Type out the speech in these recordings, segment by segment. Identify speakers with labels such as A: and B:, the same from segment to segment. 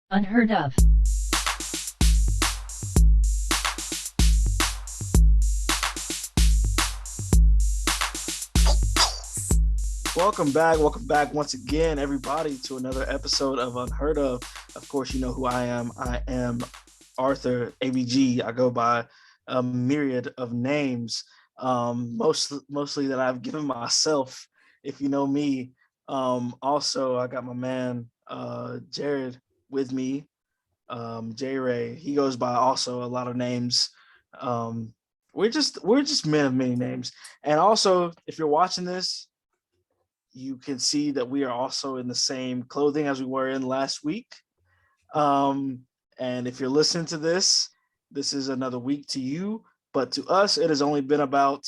A: Unheard of.
B: Welcome back once again, everybody, to another episode of Unheard of. Of course, you know who I am. I am Arthur, ABG. I go by a myriad of names, mostly that I've given myself, if you know me. Also, I got my man, Jerod, with me, J Ray. He goes by also a lot of names. Um, we're just men of many names. And also, if you're watching this, you can see that we are also in the same clothing as we were in last week. Um, and if you're listening to this, this is another week to you, but to us, it has only been about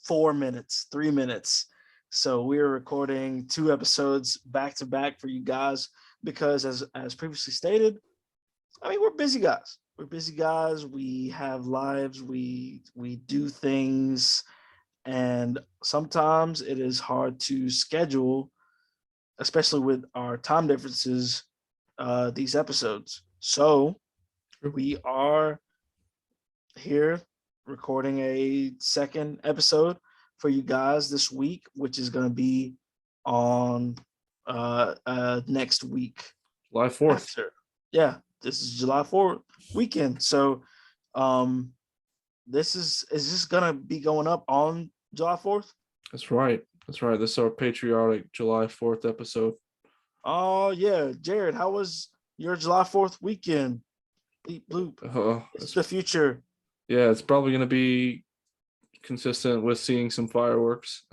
B: 4 minutes, 3 minutes. So we're recording two episodes back to back for you guys because, as previously stated, I mean, we're busy guys. We're busy guys. We have lives. We do things, and sometimes it is hard to schedule, especially with our time differences, these episodes. So we are here recording a second episode for you guys this week, which is going to be on next week.
C: July 4th.
B: After. Yeah, this is July 4th weekend. So this is this gonna be going up on July 4th?
C: That's right. This is our patriotic July 4th episode.
B: Oh yeah, Jerod, how was your July 4th weekend? Bleep bloop. It's the future.
C: Yeah, it's probably going to be consistent with seeing some fireworks.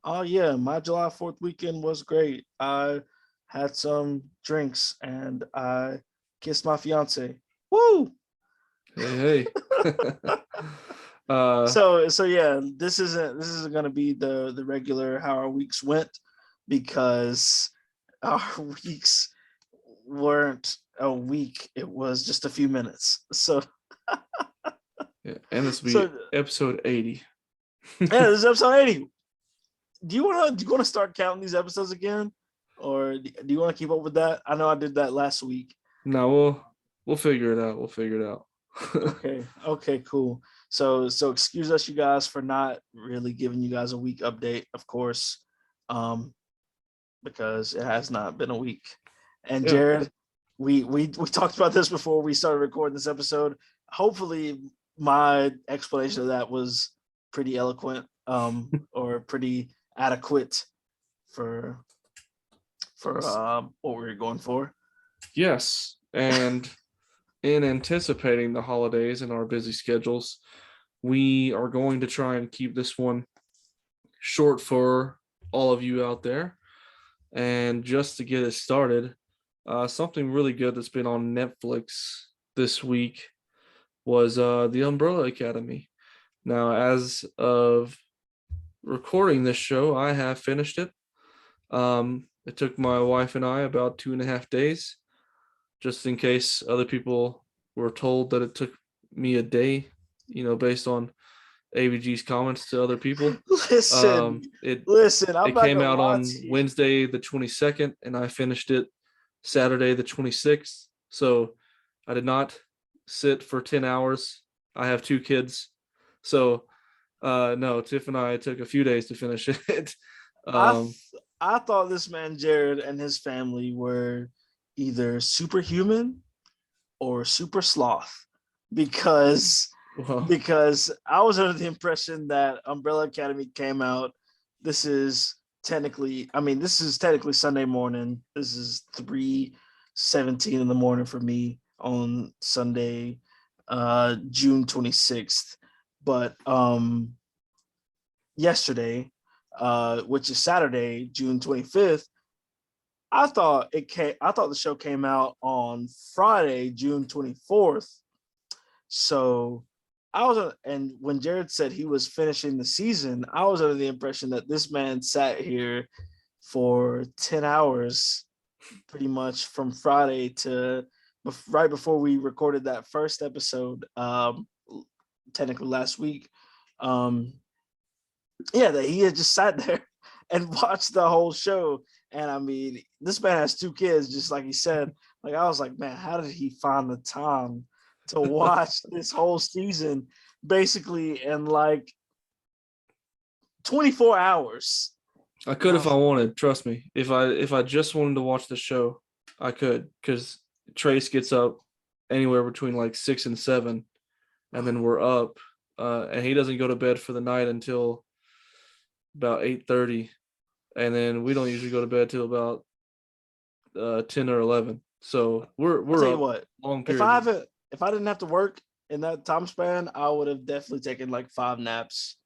B: Oh yeah, my July 4th weekend was great. I had some drinks and I kissed my fiance. Woo!
C: Hey.
B: So yeah, this isn't gonna be the regular how our weeks went, because our weeks weren't a week, it was just a few minutes. So
C: yeah, and this will be
B: so
C: episode 80.
B: yeah, this is episode 80. Do you wanna start counting these episodes again? Or do you want to keep up with that? I know I did that last week.
C: No, we'll figure it out. We'll figure it out.
B: Okay, cool. So excuse us, you guys, for not really giving you guys a week update, of course, because it has not been a week. And
C: Yeah.
B: Jerod, we talked about this before we started recording this episode. Hopefully, my explanation of that was pretty eloquent, or pretty adequate for what we were going for.
C: Yes, and in anticipating the holidays and our busy schedules, we are going to try and keep this one short for all of you out there. And just to get it started, something really good that's been on Netflix this week was The Umbrella Academy. Now, as of recording this show, I have finished it. It took my wife and I about 2.5 days, just in case other people were told that it took me a day, based on ABG's comments to other people.
B: Listen,
C: It
B: I'm not
C: came
B: gonna
C: out
B: lie
C: on
B: to you.
C: Wednesday the 22nd, and I finished it Saturday the 26th. So I did not sit for 10 hours. I have two kids. So no, Tiff and I took a few days to finish it.
B: I thought this man Jerod and his family were either superhuman or super sloth, because
C: well,
B: because I was under the impression that Umbrella Academy came out. This is technically Sunday morning. This is 3:17 in the morning for me on Sunday, June 26th. But yesterday, which is Saturday, June 25th, I thought the show came out on Friday, June 24th. So and when Jerod said he was finishing the season, I was under the impression that this man sat here for 10 hours, pretty much from Friday to right before we recorded that first episode, technically last week. Yeah, that he had just sat there and watched the whole show. And I mean, this man has 2 kids, just like he said. Like I was like, man, how did he find the time to watch this whole season basically in like 24 hours?
C: I
B: And
C: could
B: I
C: if
B: was
C: I
B: like,
C: wanted. Trust me. If I just wanted to watch the show, I could because Trace gets up anywhere between like 6 and 7, and then we're up. And he doesn't go to bed for the night until about 8:30, and then we don't usually go to bed till about 10 or 11. So we're
B: I'll tell
C: we're
B: you
C: up
B: what,
C: long
B: if
C: periods.
B: if I didn't have to work in that time span, I would have definitely taken like 5 naps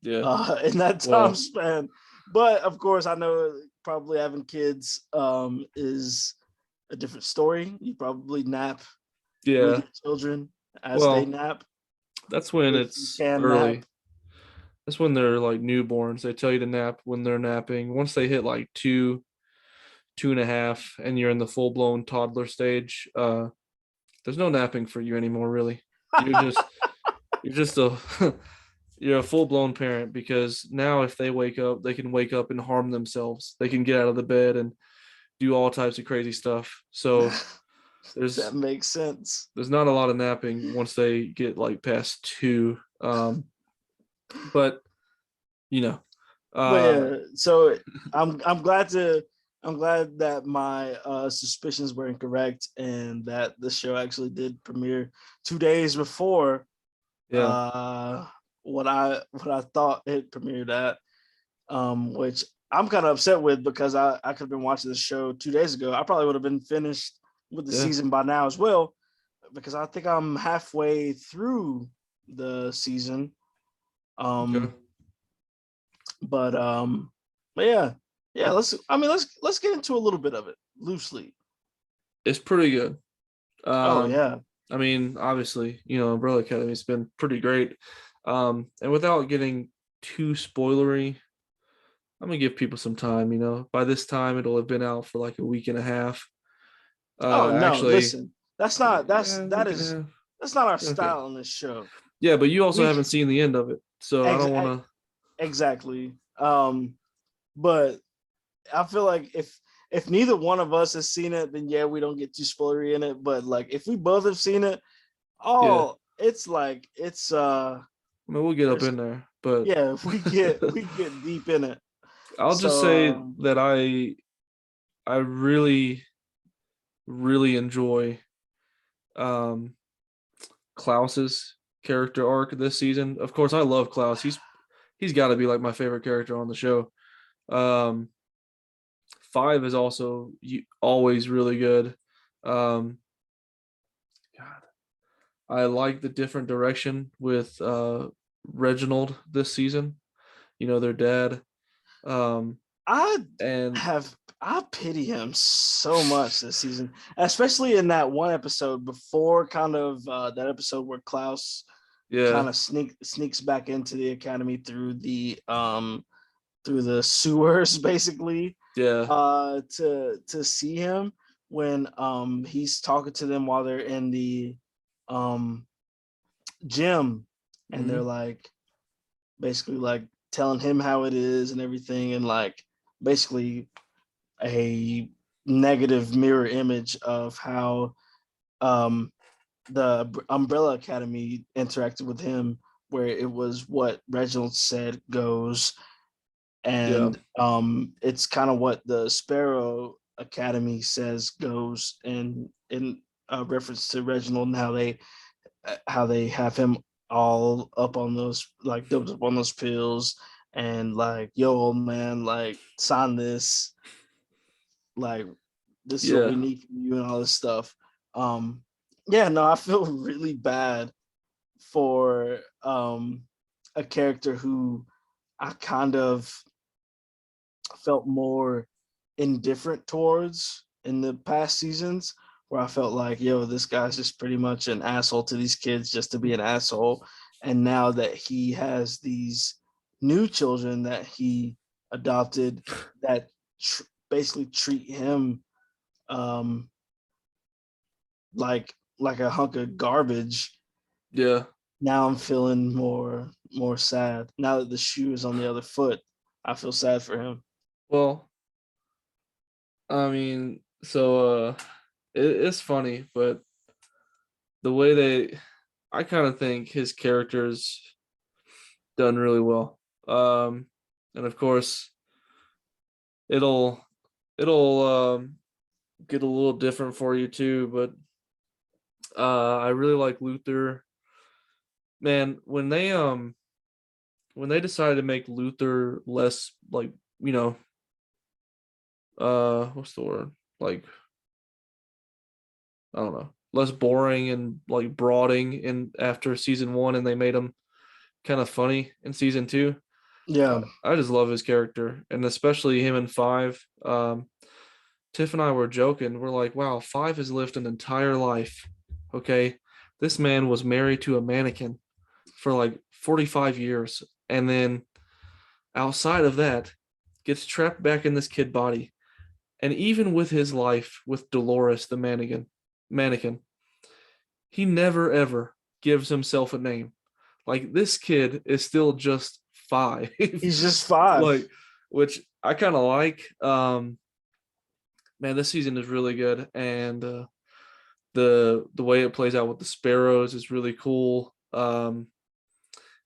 C: Yeah.
B: in that time
C: Well,
B: span. But of course, I know probably having kids is a different story. You probably nap with
C: yeah.
B: your children as they
C: Well,
B: nap,
C: that's when
B: if you
C: it's
B: can nap.
C: early. That's when they're like newborns. They tell you to nap when they're napping. Once they hit like 2, 2.5, and you're in the full blown toddler stage, there's no napping for you anymore, really. You're just you're just a you're a full blown parent because now if they wake up, they can wake up and harm themselves. They can get out of the bed and do all types of crazy stuff. So
B: That
C: there's
B: makes sense.
C: there's not a lot of napping once they get like past 2. But you know,
B: But
C: uh,
B: yeah, so I'm glad to I'm glad that my suspicions were incorrect and that the show actually did premiere 2 days before
C: yeah,
B: what I thought it premiered at, which I'm kind of upset with because I could have been watching the show 2 days ago. I probably would have been finished with the
C: yeah,
B: season by now as well, because I think I'm halfway through the season.
C: okay.
B: Um, but um, but yeah, yeah. Let's get into a little bit of it loosely.
C: It's pretty good.
B: Oh
C: Um,
B: yeah.
C: I mean, obviously, Umbrella Academy's been pretty great. And without getting too spoilery, I'm gonna give people some time. By this time it'll have been out for like a week and a half.
B: Oh no,
C: Actually,
B: listen. That's not
C: yeah, a week and a half.
B: that's not our
C: Okay.
B: style on this show.
C: Yeah, but you also
B: We
C: haven't seen the end of it, so I
B: ex-
C: don't want to.
B: exactly. But I feel like if neither one of us has seen it, then yeah, we don't get too spoilery in it. But like if we both have seen it,
C: Yeah,
B: oh, it's like it's
C: I mean, we'll get up
B: there's
C: in there, but
B: yeah, we get deep in it.
C: I'll just
B: So
C: say that I really really enjoy um Klaus's character arc this season. Of course, I love Klaus. He's got to be like my favorite character on the show. Um, 5 is also always really good. Um, God, I like the different direction with Reginald this season. Their dad. Um,
B: I
C: and
B: I pity him so much this season, especially in that one episode before kind of that episode where Klaus kind
C: yeah,
B: of sneaks back into the academy through the sewers basically
C: yeah,
B: to see him when he's talking to them while they're in the um gym, and they're
C: hmm,
B: like basically like telling him how it is and everything, and like basically a negative mirror image of how um the Umbrella Academy interacted with him, where it was what Reginald said goes,
C: yeah,
B: and it's kind of what the Sparrow Academy says goes, in reference to Reginald and how they have him all up on those, like doped up on those pills, and like, yo, old man, like sign this, like this is what we
C: yeah,
B: need from you and all this stuff. Um, yeah, no, I feel really bad for a character who I kind of felt more indifferent towards in the past seasons, where I felt like, yo, this guy's just pretty much an asshole to these kids just to be an asshole. And now that he has these new children that he adopted that basically treat him um, like a hunk of garbage,
C: yeah.
B: now I'm feeling more sad. Now that the shoe is on the other foot, I feel sad for him.
C: Well, I mean, so it's funny, but the way I kind of think his character's done really well. And of course, it'll it'll get a little different for you too, but I really like Luther. Man, when they decided to make Luther less like, you know, what's the word? Like, I don't know, less boring and like brooding in after season 1, and they made him kind of funny in season 2.
B: Yeah,
C: I just love his character, and especially him in 5. Tiff and I were joking. We're like, wow, 5 has lived an entire life. Okay. This man was married to a mannequin for like 45 years. And then outside of that, gets trapped back in this kid body. And even with his life with Dolores, the mannequin, he never ever gives himself a name. Like, this kid is still just 5.
B: he's just 5.
C: Like, which I kind of like. Man, this season is really good, and the way it plays out with the Sparrows is really cool. And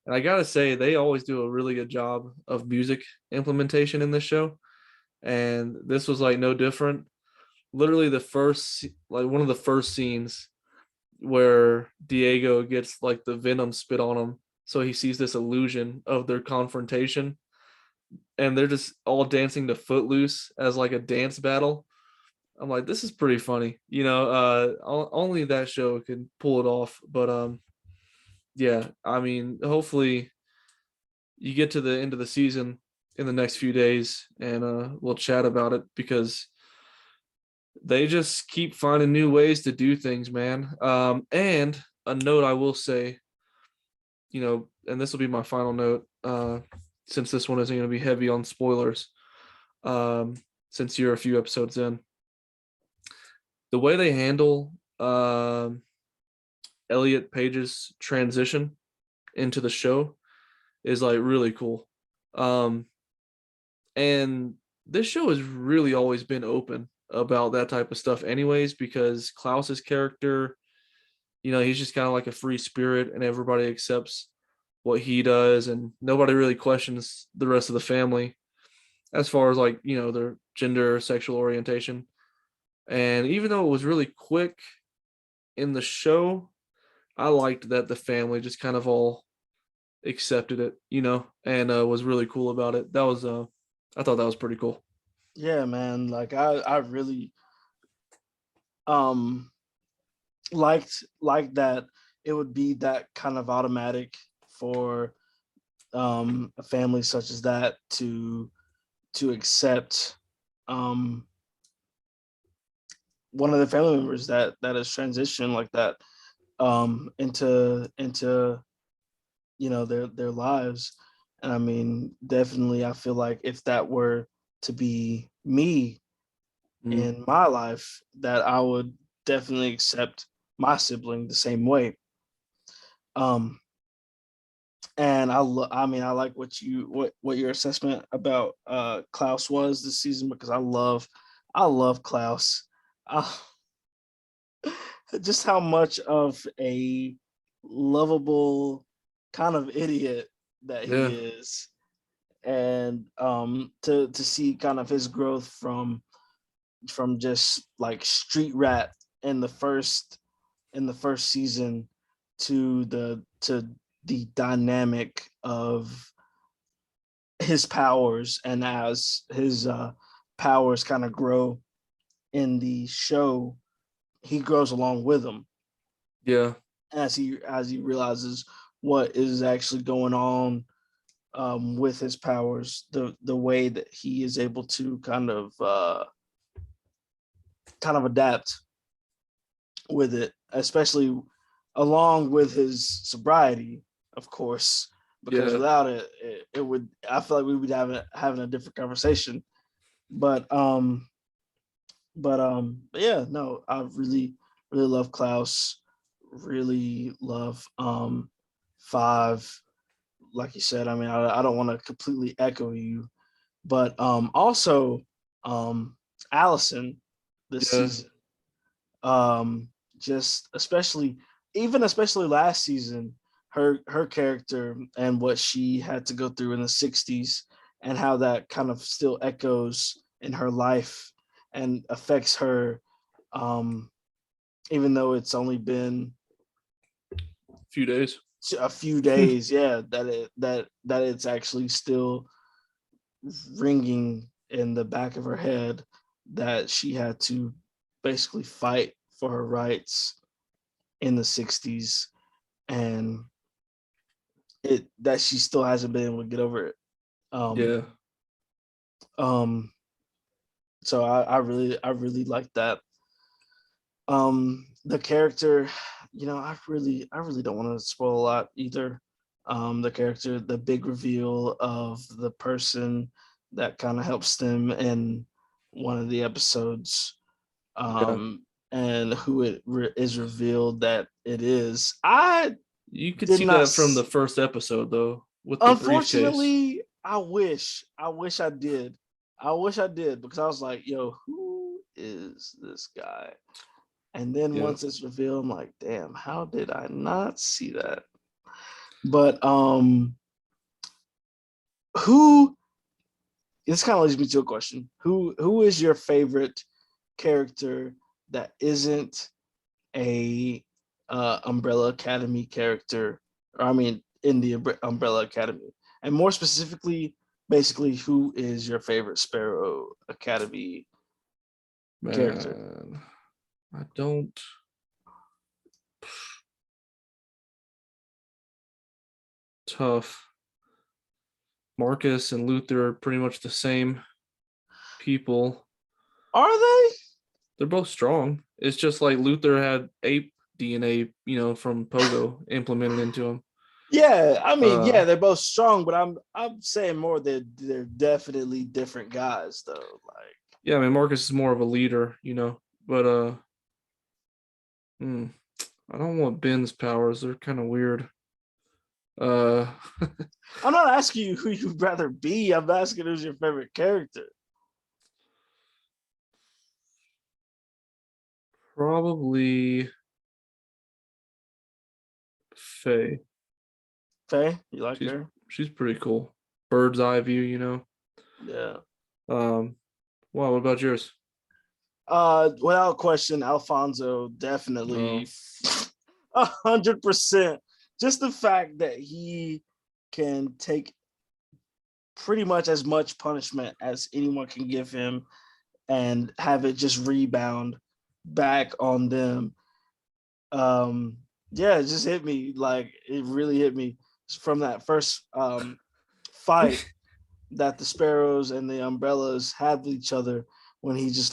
C: I gotta say, they always do a really good job of music implementation in this show, and this was like no different. Literally, one of the first scenes where Diego gets like the venom spit on him, so he sees this illusion of their confrontation, and they're just all dancing to Footloose as like a dance battle. I'm like, this is pretty funny. Only that show can pull it off. But yeah, I mean, hopefully you get to the end of the season in the next few days, and we'll chat about it, because they just keep finding new ways to do things, man. And a note I will say, and this will be my final note, since this one isn't going to be heavy on spoilers, um, since you're a few episodes in, the way they handle Elliot Page's transition into the show is like really cool. Um, and this show has really always been open about that type of stuff, anyways, because Klaus's character, he's just kind of like a free spirit, and everybody accepts what he does, and nobody really questions the rest of the family as far as like, their gender, sexual orientation. And even though it was really quick in the show, I liked that the family just kind of all accepted it, and was really cool about it. I thought that was pretty cool.
B: Yeah, man. Like I really um liked that it would be that kind of automatic for a family such as that to accept um one of the family members that has transitioned like that into their lives. And I mean, definitely I feel like if that were to be me
C: Mhm.
B: in my life, that I would definitely accept my sibling the same way. um I mean, I like what your assessment about Klaus was this season, because I love Klaus. uh, just how much of a lovable kind of idiot that he
C: Yeah,
B: is. And to see kind of his growth from just like street rat in the first season to the dynamic of his powers, and as his powers kind of grow in the show, he grows along with them
C: yeah,
B: as he realizes what is actually going on with his powers, the way that he is able to kind of adapt with it, especially along with his sobriety, of course, because
C: yeah,
B: without it would, I feel like we would have having a different conversation. But but yeah, no, I really love Klaus, really love 5. Like you said, I mean, I don't want to completely echo you, but also, um Allison this
C: Yeah,
B: season. Just especially last season, her character and what she had to go through in the 60s and how that kind of still echoes in her life and affects her, um, even though it's only been
C: a few days.
B: a few days. Yeah, that it's actually still ringing in the back of her head that she had to basically fight for her rights in the 60s, and it that she still hasn't been able to get over it. um
C: Yeah,
B: um so I really like that. The character, I really don't want to spoil a lot either. The character, the big reveal of the person that kind of helps them in one of the episodes,
C: yeah.
B: and who is revealed that it is. I
C: You could
B: did
C: see
B: not
C: that from the first episode though, with the briefcase.
B: Unfortunately, I wish I did. I wish I did, because I was like, yo, who is this guy? And then
C: Yeah,
B: once it's revealed, I'm like, damn, how did I not see that? But who this kind of leads me to a question. Who is your favorite character that isn't a Umbrella Academy character? Or I mean, in the Umbrella Academy, and more specifically, basically, who is your favorite Sparrow Academy character?
C: man. I don't. Tough. Marcus and Luther are pretty much the same people.
B: Are they?
C: They're both strong. It's just like Luther had ape DNA, from Pogo implemented into him.
B: Yeah, I mean,
C: Uh,
B: yeah, they're both strong, but I'm saying more that they're definitely different guys, though. Like,
C: yeah, I mean Marcus is more of a leader, but hmm, I don't want Ben's powers. They're kind of weird. Uh,
B: I'm not asking you who you'd rather be. I'm asking who's your favorite character.
C: probably Faye.
B: Faye, you like
C: She's
B: her?
C: she's pretty cool. Bird's eye view.
B: Yeah.
C: Um, wow, what about yours?
B: Without question, Alfonso
C: Oh,
B: definitely 100%. Just the fact that he can take pretty much as much punishment as anyone can give him and have it just rebound back on them. Um, yeah, it just hit me, like it really hit me from that first fight that the Sparrows and the Umbrellas had with each other, when he's just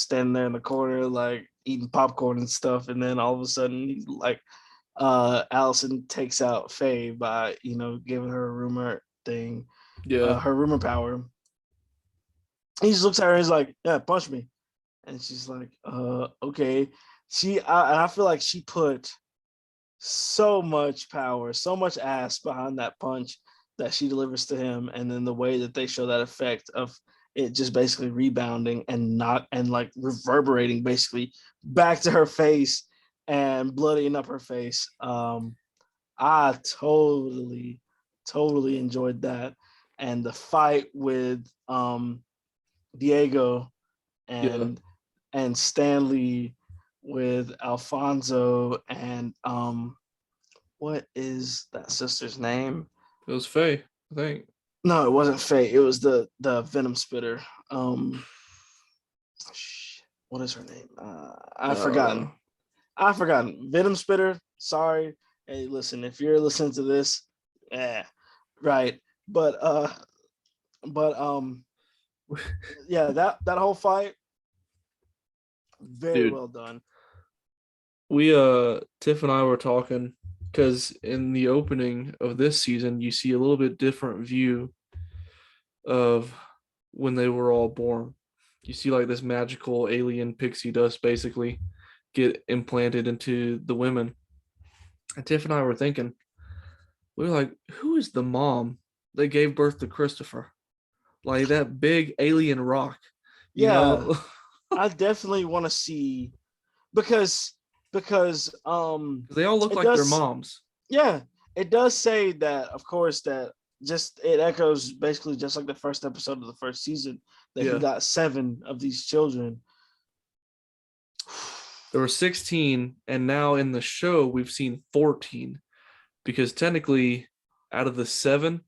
B: standing there in the corner like eating popcorn and stuff, and then all of a sudden he's like, Allison takes out Faye by giving her a rumor thing,
C: yeah,
B: her rumor power. He just looks at her and he's like, yeah, punch me. And she's like, okay. I feel like she put so much power, so much ass behind that punch that she delivers to him, and then the way that they show that effect of it just basically rebounding and not and like reverberating basically back to her face and bloodying up her face. I totally enjoyed that, and the fight with Diego
C: yeah.
B: and Stanley with Alfonso and what is that sister's name?
C: It was Faye, I think.
B: No, it wasn't Faye. It was the Venom Spitter. What is her name? I've
C: Uh,
B: forgotten. I've forgotten. Venom Spitter. Sorry. Hey, listen, if you're listening to this, yeah, right. But yeah, that whole fight, very
C: dude,
B: well done.
C: Tiff and I were talking because in the opening of this season, you see a little bit different view of when they were all born. You see like this magical alien pixie dust basically get implanted into the women. And Tiff and I were thinking, we were like, who is the mom that gave birth to Christopher? Like that big alien rock. you
B: Yeah,
C: know?
B: I definitely want to see because because
C: They all look
B: it
C: like their
B: does,
C: moms.
B: yeah, it does say that, of course, that just it echoes basically just like the first episode of the first season, that he
C: Yeah.
B: got 7 of these children.
C: There were 16, and now in the show we've seen 14, because technically out of the 7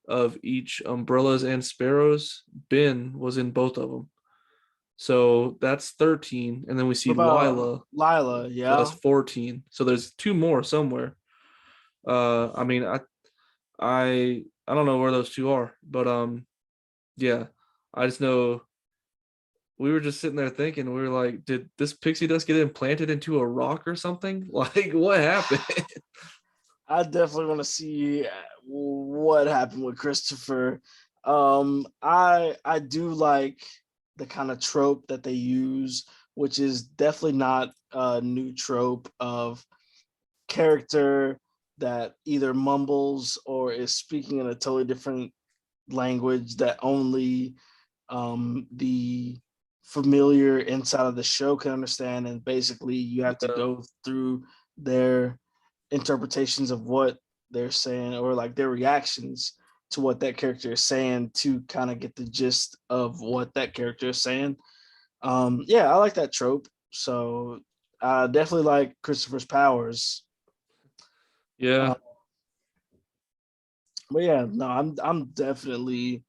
C: of each Umbrellas and Sparrows, Ben was in both of them. So that's 13, and then we
B: What
C: see
B: about
C: Lila,
B: Lila?
C: so that's
B: Yeah,
C: 14. So there's 2 more somewhere. I mean, I don't know where those 2 are, but yeah, I just know we were just sitting there thinking, we were like, did this pixie dust get implanted into a rock or something? Like, what happened?
B: I definitely want to see what happened with Christopher. I do like the kind of trope that they use, which is definitely not a new trope of character that either mumbles or is speaking in a totally different language that only the familiar inside of the show can understand, and basically you have to
C: Yeah,
B: go through their interpretations of what they're saying, or like their reactions to what that character is saying, to kind of get the gist of what that character is saying. Yeah, I like that trope. So I definitely like Christopher's powers.
C: yeah,
B: Uh, but yeah, no, I'm definitely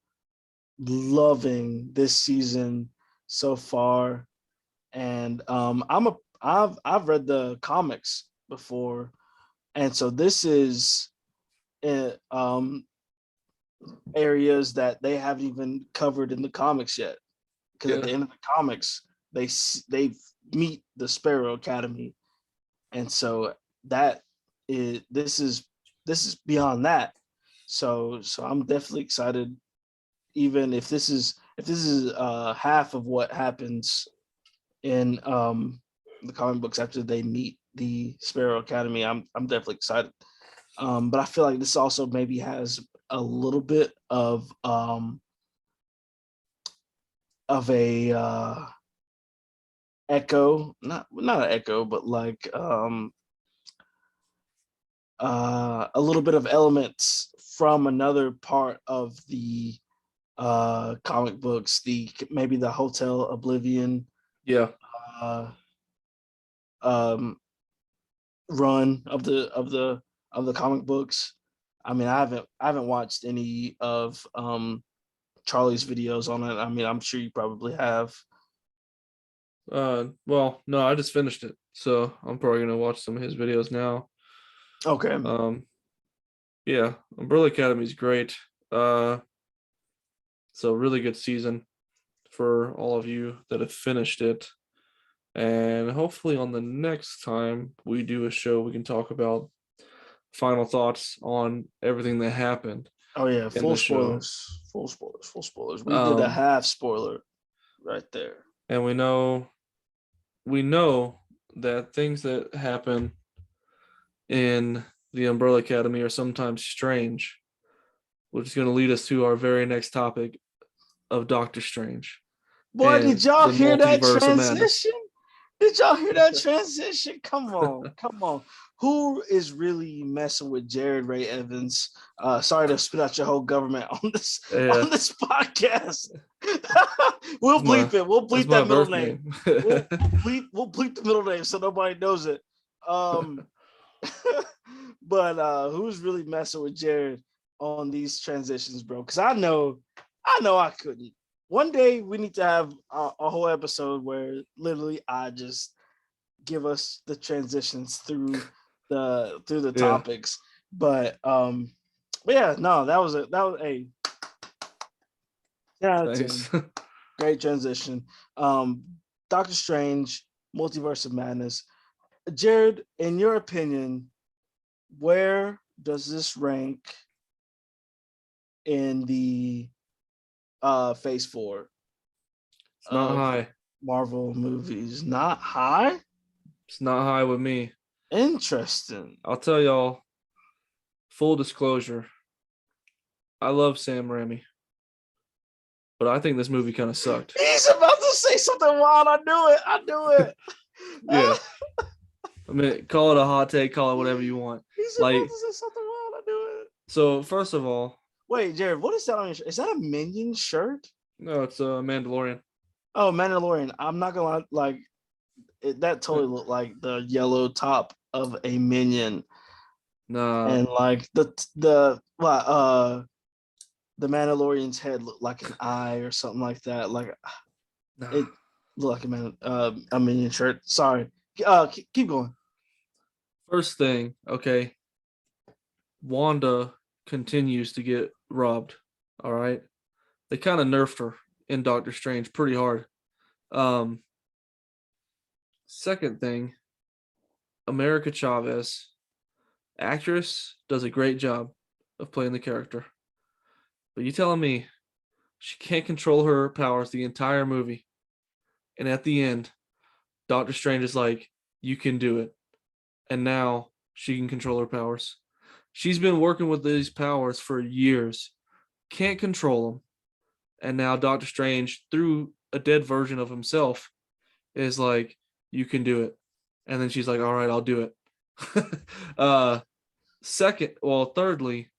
B: loving this season so far, and I've read the comics before, and so this is areas that they haven't even covered in the comics yet. Because at
C: yeah.
B: the end of the comics, they meet the Sparrow Academy, and so that is this is beyond that. So I'm definitely excited. Even if this is half of what happens in the comic books after they meet the Sparrow Academy, I'm definitely excited. But I feel like this also maybe has a little bit of a echo, not an echo, but like a little bit of elements from another part of the comic books, the maybe the Hotel Oblivion
C: Yeah.
B: uh, um, run of the comic books. I mean, I haven't watched any of Charlie's videos on it. I mean, I'm sure you probably have.
C: Well, no, I just finished it, so I'm probably gonna watch some of his videos now.
B: Okay.
C: Um, yeah, Umbrella Academy is great. Uh, so really good season for all of you that have finished it. And hopefully on the next time we do a show, we can talk about final thoughts on everything that happened
B: Oh yeah,
C: in
B: full
C: the show.
B: spoilers, full spoilers, full spoilers. We did a
C: Um,
B: half spoiler right there.
C: and we know that things that happen in the Umbrella Academy are sometimes strange, which is going to lead us to our very next topic of Doctor Strange
B: Boy, did
C: and
B: y'all
C: the
B: hear that
C: multiverse of madness.
B: transition? Did y'all hear that transition? Come on, come on. Who is really messing with Jared Ray Evans? Sorry to spit out your whole government
C: Yeah,
B: on this podcast. We'll
C: that's my
B: bleep it. We'll
C: that's
B: bleep
C: my
B: that middle
C: birth
B: name.
C: name.
B: We'll bleep the middle name so nobody knows it. Um, but who's really messing with Jared on these transitions, bro? Because I know I couldn't. One day we need to have a whole episode where literally I just give us the transitions through the
C: Yeah,
B: topics. But yeah, no, that was a 10 out of 10.
C: thanks.
B: Great transition. Um, Doctor Strange, Multiverse of Madness. Jared, in your opinion, where does this rank in the phase 4
C: It's not
B: of
C: high.
B: Marvel movies? Not high?
C: It's not high with me.
B: Interesting.
C: I'll tell y'all, full disclosure, I love Sam Raimi, but I think this movie kind of sucked.
B: He's about to say something wild. I knew it. I knew it.
C: Yeah. I mean, call it a hot take, call it whatever you want.
B: He's about
C: Like,
B: to say something wild. I knew it.
C: so first of all,
B: Wait, Jared, what is that on your shirt? Is that a Minion shirt?
C: no, it's a Mandalorian.
B: Oh, Mandalorian. I'm not gonna lie, like that totally looked like the yellow top of a Minion,
C: Nah,
B: and like the Mandalorian's head looked like an eye or something like that. Like
C: nah.
B: it looked like a Minion shirt. Sorry. Keep going.
C: First thing, okay, Wanda continues to get robbed. All right, they kind of nerfed her in Doctor Strange pretty hard. Um, Second thing, America Chavez, actress, does a great job of playing the character. But you telling me she can't control her powers the entire movie, and at the end, Doctor Strange is like, "You can do it," and now she can control her powers. She's been working with these powers for years, can't control them, and now Doctor Strange, through a dead version of himself, is like, "You can do it," and then she's like, "All right, I'll do it." Thirdly,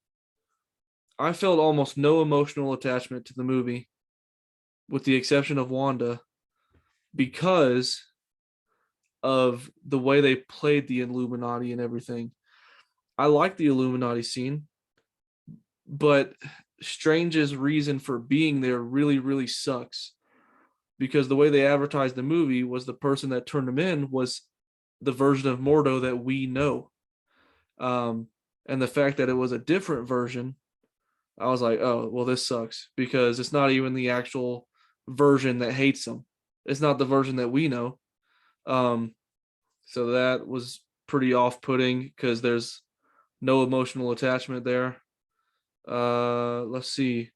C: I felt almost no emotional attachment to the movie, with the exception of Wanda, because of the way they played the Illuminati and everything. I like the Illuminati scene, but Strange's reason for being there really, really sucks, because the way they advertised the movie was the person that turned him in was the version of Mordo that we know. Um, and the fact that it was a different version, I was like, oh, well, this sucks, because it's not even the actual version that hates him. It's not the version that we know. Um, so that was pretty off-putting because there's no emotional attachment there. Let's see.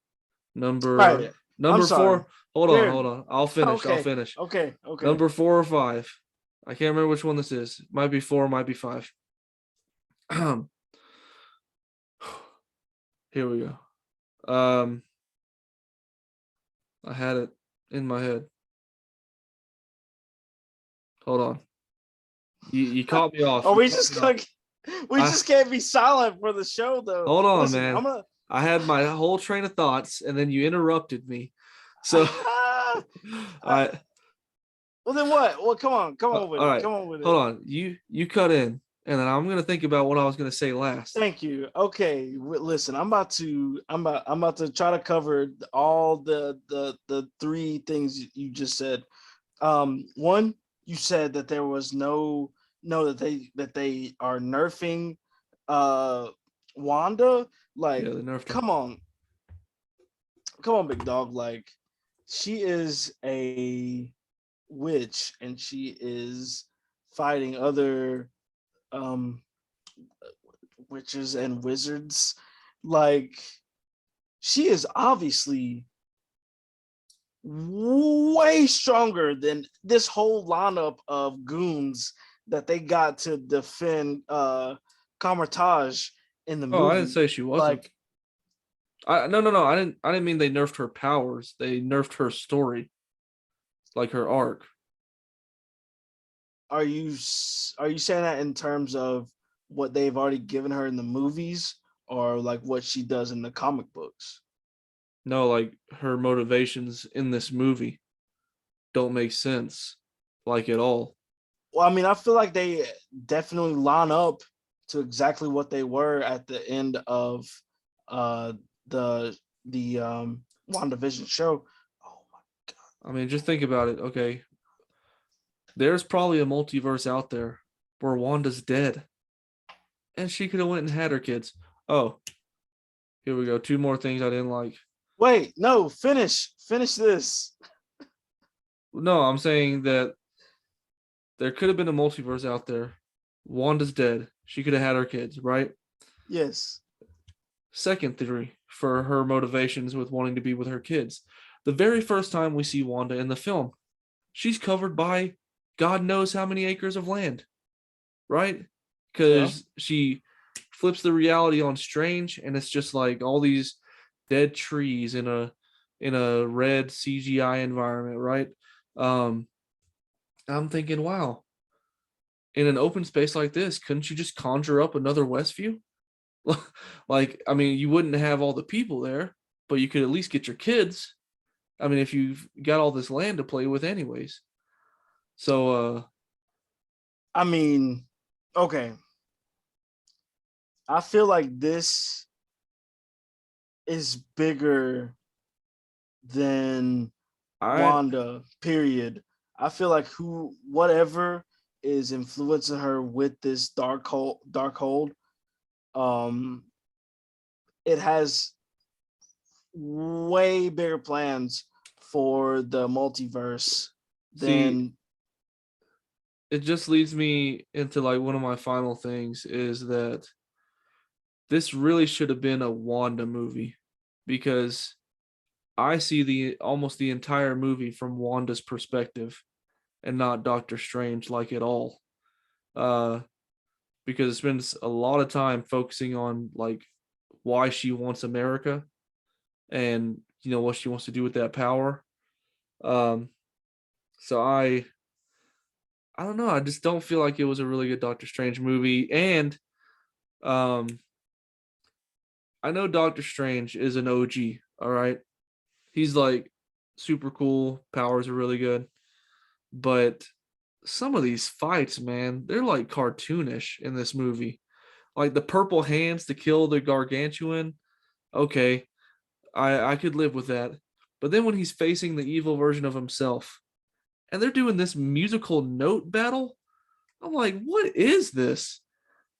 B: All
C: Number
B: right. I'm
C: number
B: sorry.
C: 4. Hold on,
B: Jared.
C: hold on. I'll finish. I'll
B: Okay.
C: finish.
B: Okay. Okay.
C: Number 4 or 5. I can't remember which one this is. Might be 4, might be 5. Here we go. I had it in my head. Hold on. You caught me off.
B: Are
C: You
B: we
C: caught
B: just
C: me off.
B: gonna? We
C: I
B: just can't be silent for the show, though.
C: Hold on,
B: Listen, I'm
C: man.
B: gonna.
C: I had my whole train of thoughts, and then you interrupted me. So, I
B: Well, then what? Well, come on with
C: all
B: it.
C: right.
B: Come on with it.
C: Hold on. You cut in, and then I'm gonna think about what I was gonna say last.
B: Thank you. Okay, listen, I'm about to try to cover all the three things you just said. One, you said that there was that they are nerfing Wanda.
C: Yeah,
B: Like,
C: they nerfed her.
B: come on, big dog. Like, she is a witch and she is fighting other um witches and wizards. Like, she is obviously way stronger than this whole lineup of goons that they got to defend Kamartaj in the
C: Oh, I didn't
B: movie.
C: say she wasn't.
B: Like,
C: No. I didn't mean they nerfed her powers. They nerfed her story, like her arc.
B: are you saying that in terms of what they've already given her in the movies, or like what she does in the comic books?
C: No, like her motivations in this movie don't make sense, like at all.
B: Well, I mean, I feel like they definitely line up to exactly what they were at the end of uh the WandaVision show. Oh my
C: I mean, just think about it. Okay, there's probably a multiverse out there where Wanda's dead, and she could have went and had her kids. Oh, here we go. 2 more things I didn't like.
B: wait, no, finish this.
C: No, I'm saying that there could have been a multiverse out there. Wanda's dead. She could have had her kids, right?
B: Yes.
C: Second theory for her motivations with wanting to be with her kids. The very first time we see Wanda in the film, she's covered by God knows how many acres of land, right?
B: Yeah.
C: Because she flips the reality on Strange, and it's just like all these dead trees in a in a red CGI environment, right? Um, I'm thinking, wow, in an open space like this, couldn't you just conjure up another Westview? Like, I mean, you wouldn't have all the people there, but you could at least get your kids. I mean, if you've got all this land to play with, anyways. So,
B: I mean, okay. I feel like this is bigger than
C: I
B: Wanda, period. I feel like whatever is influencing her with this dark hold, um, it has way bigger plans for the multiverse
C: see.
B: than
C: It just leads me into like one of my final things is that this really should have been a Wanda movie because I see the almost the entire movie from Wanda's perspective and not Doctor Strange like at all. Uh, because it spends a lot of time focusing on like why she wants America and what she wants to do with that power. Um, so I don't know. I just don't feel like it was a really good Doctor Strange movie. And um, I know Doctor Strange is an OG. All right, he's like super cool. Powers are really good, but some of these fights, man, they're like cartoonish in this movie. Like the purple hands to kill the gargantuan. Okay, I could live with that. But then when he's facing the evil version of himself, and they're doing this musical note battle, I'm like, what is this?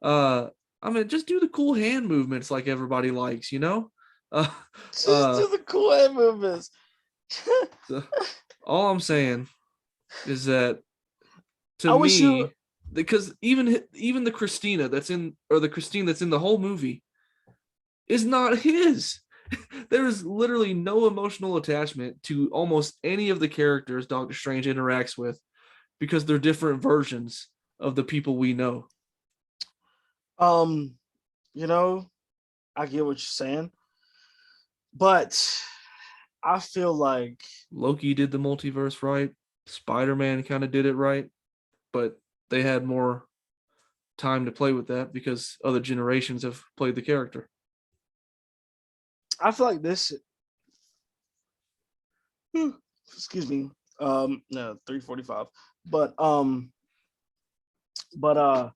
C: Uh, I mean, just do the cool hand movements like everybody likes, you know. Uh,
B: just
C: uh,
B: do the cool head movements.
C: so all I'm saying is that to
B: I wish you.
C: me, because even the Christina that's in, or the Christine that's in the whole movie, is not his. There is literally no emotional attachment to almost any of the characters Doctor Strange interacts with because they're different versions of the people we know.
B: Um, you know, I get what you're saying, but I feel like
C: Loki did the multiverse right. Spider-Man kind of did it right, but they had more time to play with that because other generations have played the character.
B: this. Excuse me. No, 3:45. But um, but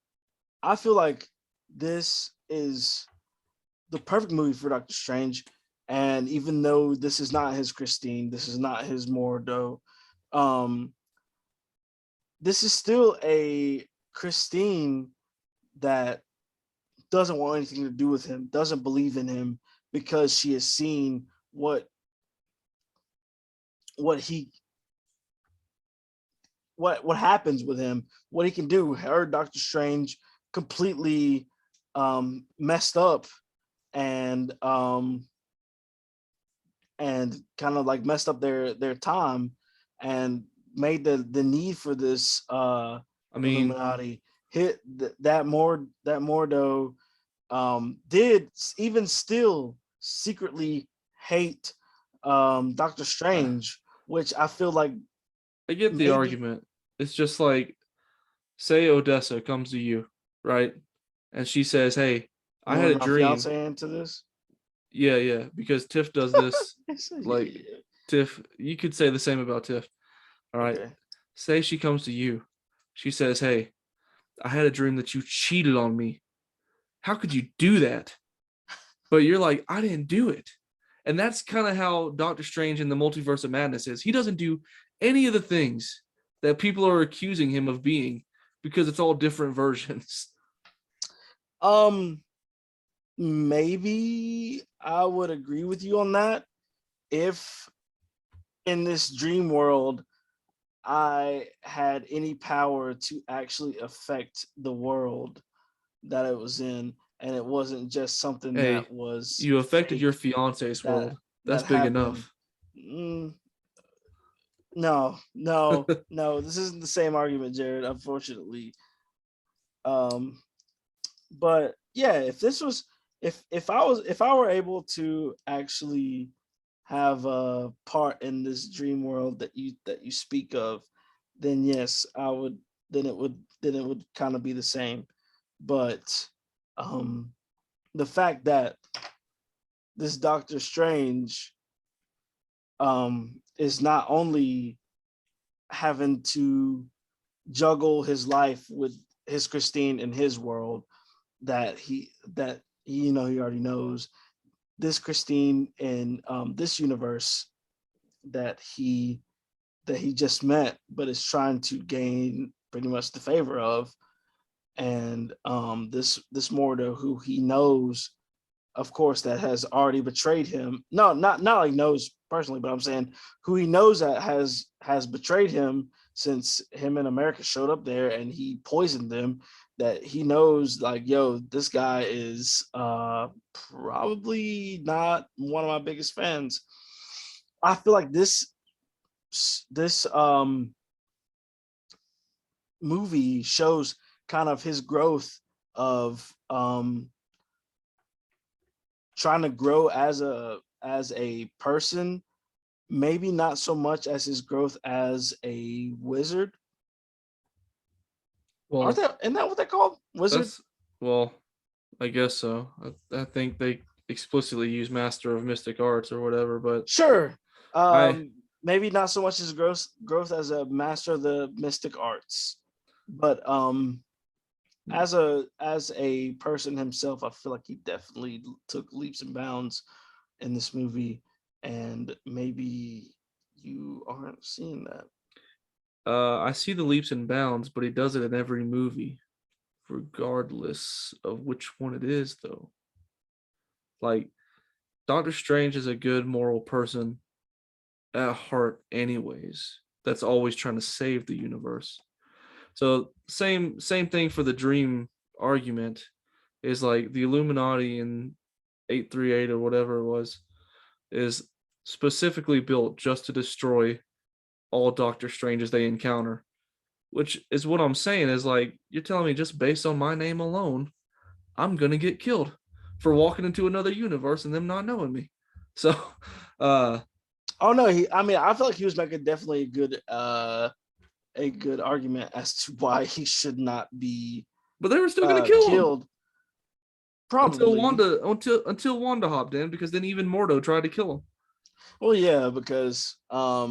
B: I feel like this is the perfect movie for Doctor Strange. And even though this is not his Christine, this is not his Mordo, um, this is still a Christine that doesn't want anything to do with him, doesn't believe in him because she has seen what he what happens with him, what he can do. Her Doctor Strange completely messed up and kind of like messed up their time and made the need for this
C: I mean,
B: Illuminati hit that Mordo did even still secretly hate Doctor
C: I
B: Strange, which I feel like
C: get the
B: maybe
C: argument. It's just like, say Odessa comes to you, right? And she says, "Hey,
B: you
C: I
B: want
C: had
B: to
C: a
B: bring my
C: dream."
B: fiance into this.
C: Yeah, yeah, because Tiff does this. Like Tiff, you could say the same about Tiff. All right.
B: Okay.
C: Say she comes to you. She says, "Hey, I had a dream that you cheated on me. How could you do that?" But you're like, "I didn't do it." And that's kind of how Doctor Strange in the Multiverse of Madness is. He doesn't do any of the things that people are accusing him of being because it's all different versions.
B: Um, maybe I would agree with you on that if in this dream world I had any power to actually affect the world that it was in, and it wasn't just something
C: Hey,
B: that was
C: you affected your
B: fake
C: fiance's
B: that
C: world. That's
B: that
C: big
B: happened.
C: enough.
B: Mm, no, no, no. This isn't the same argument, Jared. Unfortunately, um, but yeah, if I were able to actually have a part in this dream world that you speak of, then yes, I would. Then it would kind of be the same. But um, the fact that this Doctor Strange is not only having to juggle his life with his Christine in his world, that he already knows this Christine in this universe that he just met, but is trying to gain pretty much the favor of, and this Mordo who he knows, of course, that has already betrayed him. No, not like knows personally, but I'm saying who he knows that has betrayed him since him and America showed up there and he poisoned them. That he knows, like, yo, this guy is probably not one of my biggest fans. I feel like this movie shows kind of his growth of trying to grow as a person, maybe not so much as his growth as a wizard. Aren't
C: Well,
B: that isn't that what they're called? Wizard?
C: that's well, I guess so. I think they explicitly use Master of Mystic Arts or whatever, but
B: Sure.
C: I
B: Maybe not so much his growth as a master of the mystic arts, but as a person himself, I feel like he definitely took leaps and bounds in this movie, and maybe you aren't seeing that.
C: I see the leaps and bounds, but he does it in every movie, regardless of which one it is, though. Like Doctor Strange is a good moral person at heart, anyways. That's always trying to save the universe. So same thing for the dream argument is like the Illuminati in 838 or whatever it was is specifically built just to destroy all Doctor Stranges they encounter. Which is what I'm saying is like you're telling me just based on my name alone, I'm gonna get killed for walking into another universe and them not knowing me. So uh
B: Oh no, I mean, I feel like he was making definitely a good argument as to why he should not be
C: but they were still gonna kill him
B: killed. Probably.
C: until Wanda hopped in because then even Mordo tried to kill him.
B: Well, yeah, because yeah,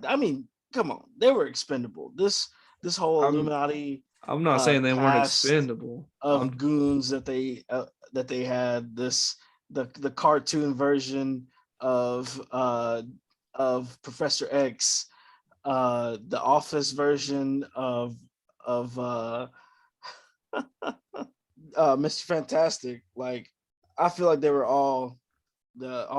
B: I mean, come on, they were expendable. This whole
C: I'm
B: Illuminati
C: I'm not saying they weren't
B: cast
C: expendable.
B: of goons that they had, the cartoon version of Professor X, the Office version of Mr. Fantastic. Like, I feel like they were all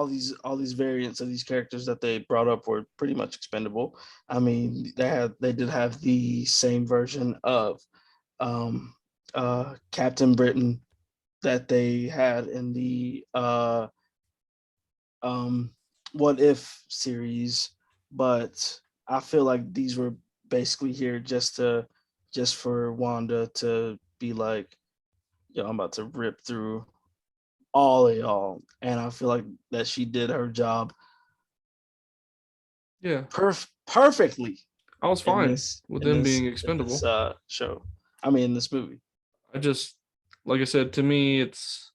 B: these variants of these characters that they brought up were pretty much expendable. I mean, they did have the same version of um, Captain Britain that they had in the um, What If series, but I feel like these were basically here just for Wanda to be like, yo, I'm about to rip through all of y'all, and I feel like that she did her job
C: Yeah,
B: perfectly
C: I was
B: in
C: fine
B: this
C: with
B: in
C: them
B: this
C: being
B: in this
C: expendable.
B: show. I mean, in this movie.
C: I just like I said to me it's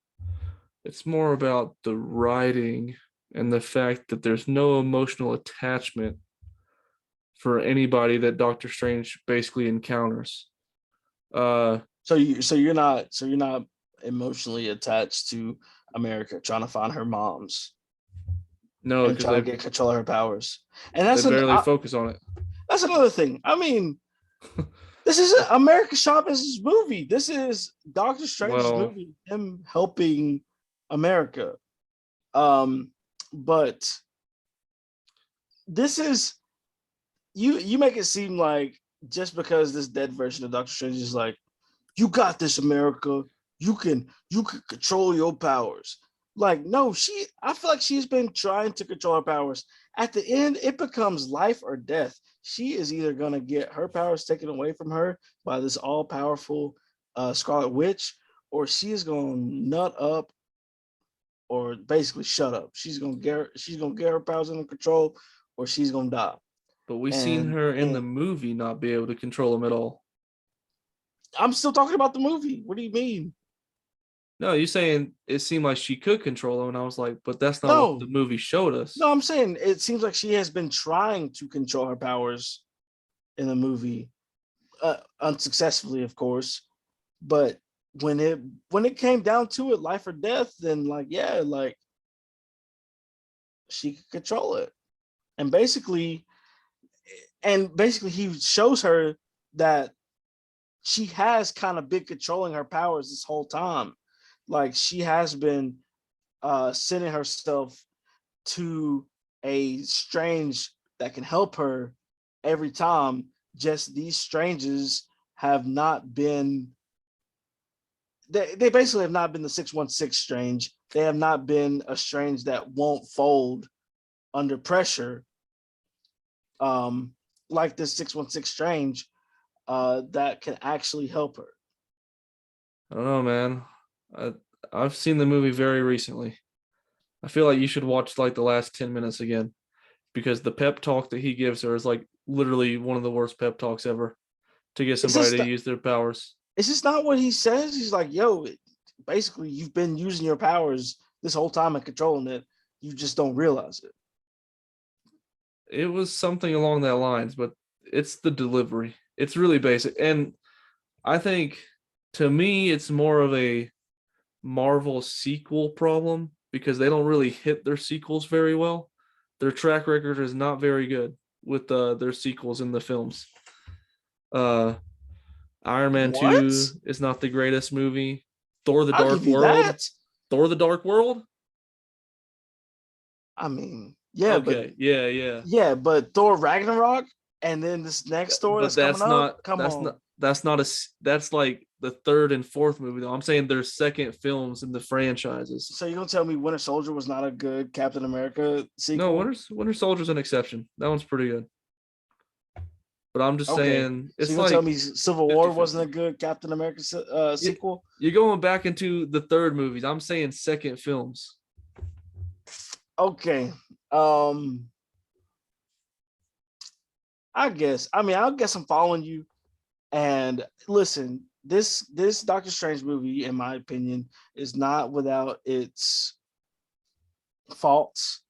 C: more about the writing and the fact that there's no emotional attachment for anybody that Doctor Strange basically encounters. Uh
B: So you're not emotionally attached to America trying to find her moms
C: no,
B: and
C: because
B: trying to get control of her powers. And
C: they barely focus on it.
B: that's another thing. I mean, this is America Chavez's movie. This is Doctor Strange's
C: Well,
B: movie. Him helping America. Um, but this is you make it seem like just because this dead version of Doctor Strange is like, you got this, America. You can control your powers. Like, no, I feel like she's been trying to control her powers. At the end, it becomes life or death. She is either gonna get her powers taken away from her by this all-powerful Scarlet Witch, or she is gonna nut up or basically shut up. She's gonna get her powers under control, or she's gonna die.
C: But we seen
B: And
C: her in the
B: and
C: movie not be able to control them at all.
B: I'm still talking about the movie. What do you mean?
C: No, you saying it seemed like she could control them, and I was like, but that's not what the
B: No,
C: movie showed us.
B: no, I'm saying it seems like she has been trying to control her powers in the movie, unsuccessfully, of course. But when it came down to it, life or death, then like yeah, like she could control it. And basically he shows her that she has kind of been controlling her powers this whole time. Like she has been sending herself to a strange that can help her every time. Just these strangers have not been, they basically have not been the 616 strange. They have not been a strange that won't fold under pressure, um, like this 616 strange, that can actually help her.
C: I don't know, man. I, I've seen the movie very recently. I feel like you should watch like the last 10 minutes again because the pep talk that he gives her is like literally one of the worst pep talks ever to get
B: It's
C: somebody
B: just
C: to use their powers.
B: it's just not what he says. He's like, yo, basically, you've been using your powers this whole time and controlling it. You just don't realize it.
C: It was something along that lines, but it's the delivery. It's really basic. And I think to me, it's more of a Marvel sequel problem because they don't really hit their sequels very well. Their track record is not very good with their sequels in the films. Uh, Iron Man
B: What?
C: 2 is not the greatest movie. Thor the
B: I'll
C: Dark
B: give you
C: World.
B: that.
C: Thor the Dark World?
B: I mean, yeah, but
C: Okay. Yeah, yeah.
B: yeah, but Thor Ragnarok and then this next Thor
C: But
B: that's coming up. Come on.
C: that's not that's like the third and fourth movie though. I'm saying there's second films in the franchises.
B: So you're gonna tell me Winter Soldier was not a good Captain America
C: No,
B: sequel?
C: Winter Soldier's an exception. That one's pretty good. But I'm just
B: Okay.
C: saying
B: So
C: it's
B: you're gonna tell
C: like
B: me Civil War wasn't a
C: 50-50.
B: good Captain America
C: You-
B: sequel?
C: You're going back into the third movies. I'm saying second films.
B: Okay. Um, I guess. I mean, I guess I'm following you. And listen, this Doctor Strange movie, in my opinion, is not without its faults.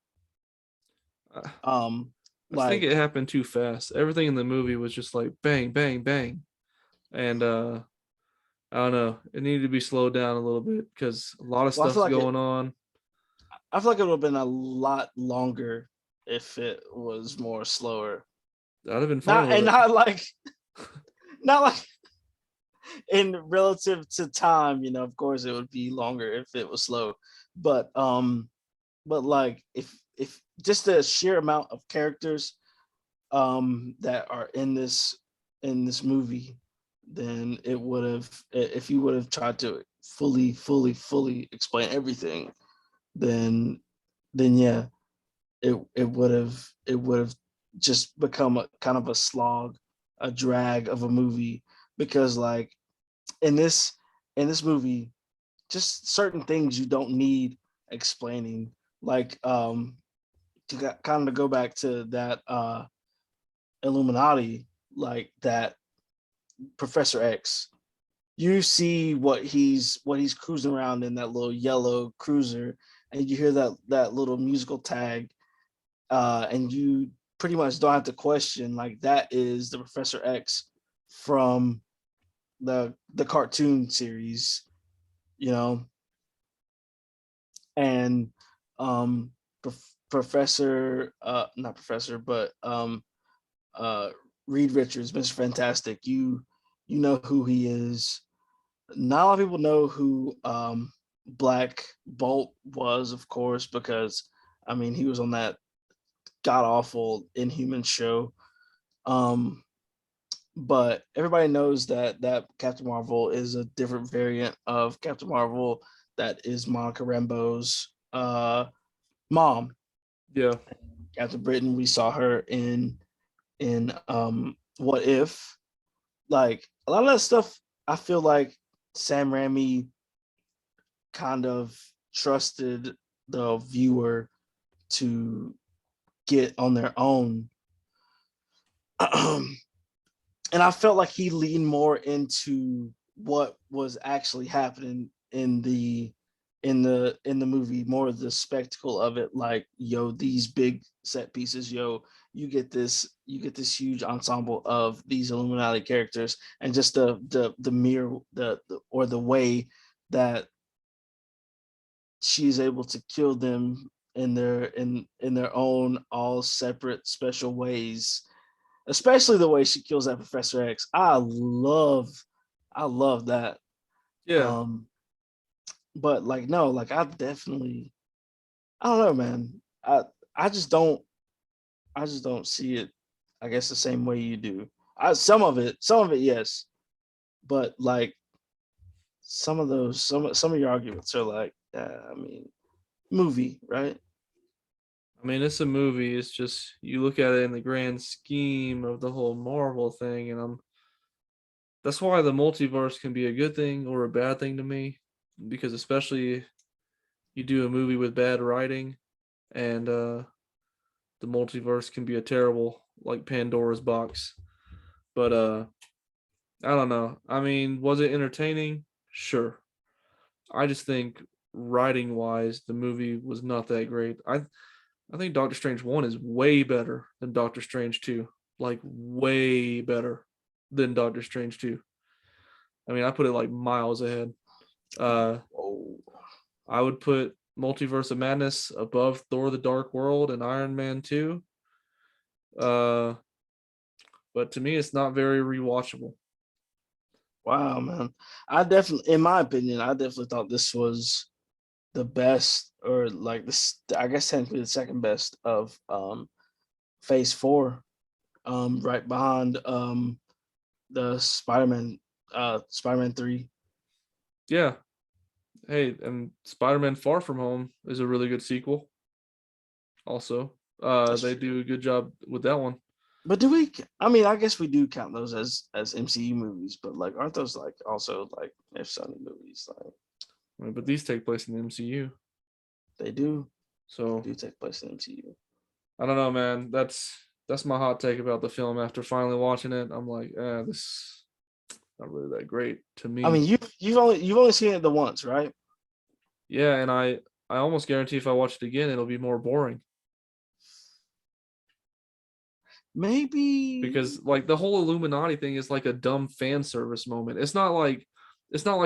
C: I
B: Um,
C: I think it
B: like
C: happened too fast. Everything in the movie was just like bang, bang, bang. And I don't know. It needed to be slowed down a little bit because a lot of
B: well,
C: stuff's going on.
B: I feel like it would have been a lot longer if it was more slower.
C: I'd have been fine
B: Not
C: with
B: and
C: it.
B: not like not like in relative to time, of course it would be longer if it was slow. But like if just the sheer amount of characters that are in this movie, then it would have, if you would have tried to fully explain everything, then yeah, it would have just become a kind of a slog, a drag of a movie, because like in this in this movie, just certain things you don't need explaining, like to kind of go back to that Illuminati, like that Professor X. You see what he's cruising around in that little yellow cruiser, and you hear that little musical tag, and you pretty much don't have to question, like that is the Professor X from the cartoon series, you know, and um, Professor, not Professor, but uh, Reed Richards, Mr. Fantastic. You know who he is. Not a lot of people know who Black Bolt was, of course, because I mean he was on that god awful Inhuman show. Um, but everybody knows that Captain Marvel is a different variant of Captain Marvel. That is Monica Rambeau's mom,
C: Yeah.
B: Captain Britain. We saw her in What If. Like a lot of that stuff, I feel like Sam Raimi kind of trusted the viewer to get on their own. And I felt like he leaned more into what was actually happening in the movie, more of the spectacle of it, like, yo, these big set pieces, yo, you get this huge ensemble of these Illuminati characters, and just the mere the or the way that she's able to kill them in their own all separate special ways, especially the way she kills that Professor X. I love that.
C: Yeah.
B: um but like, no, like, I don't know, man. I just don't see it, I guess, the same way you do. Some of it, yes, but like, some of your arguments are like, I mean, movie, right?
C: I mean, it's a movie. It's just you look at it in the grand scheme of the whole Marvel thing, and that's why the multiverse can be a good thing or a bad thing to me, because especially you do a movie with bad writing, and the multiverse can be a terrible, like Pandora's box. But I don't know. I mean, was it entertaining? Sure. I just think writing wise, the movie was not that great. I think Doctor Strange 1 is way better than Doctor Strange 2. Like way better than Doctor Strange 2. I mean, I put it like miles ahead. Uh
B: Whoa.
C: I would put Multiverse of Madness above Thor the Dark World and Iron Man 2. Uh but to me it's not very rewatchable.
B: Wow, man. In my opinion, I definitely thought this was the best, or like this, I guess technically the second best of Phase Four, right behind the Spider-Man 3.
C: Yeah. Hey, and Spider-Man Far From Home is a really good sequel also.
B: That's
C: They
B: true.
C: do a good job with that one.
B: But do we? I mean, I guess we do count those as MCU movies, but like, aren't those like also like if Sony movies? Like,
C: I mean, but these take place in the MCU.
B: they do, they
C: So
B: do take place in MCU.
C: I don't know, man. That's my hot take about the film. After finally watching it, I'm like, this not really that great to
B: I mean,
C: me.
B: you've only seen it the once, right?
C: Yeah, and I almost guarantee if I watch it again, it'll be more boring
B: Maybe.
C: because like the whole Illuminati thing is like a dumb fan service moment. It's not like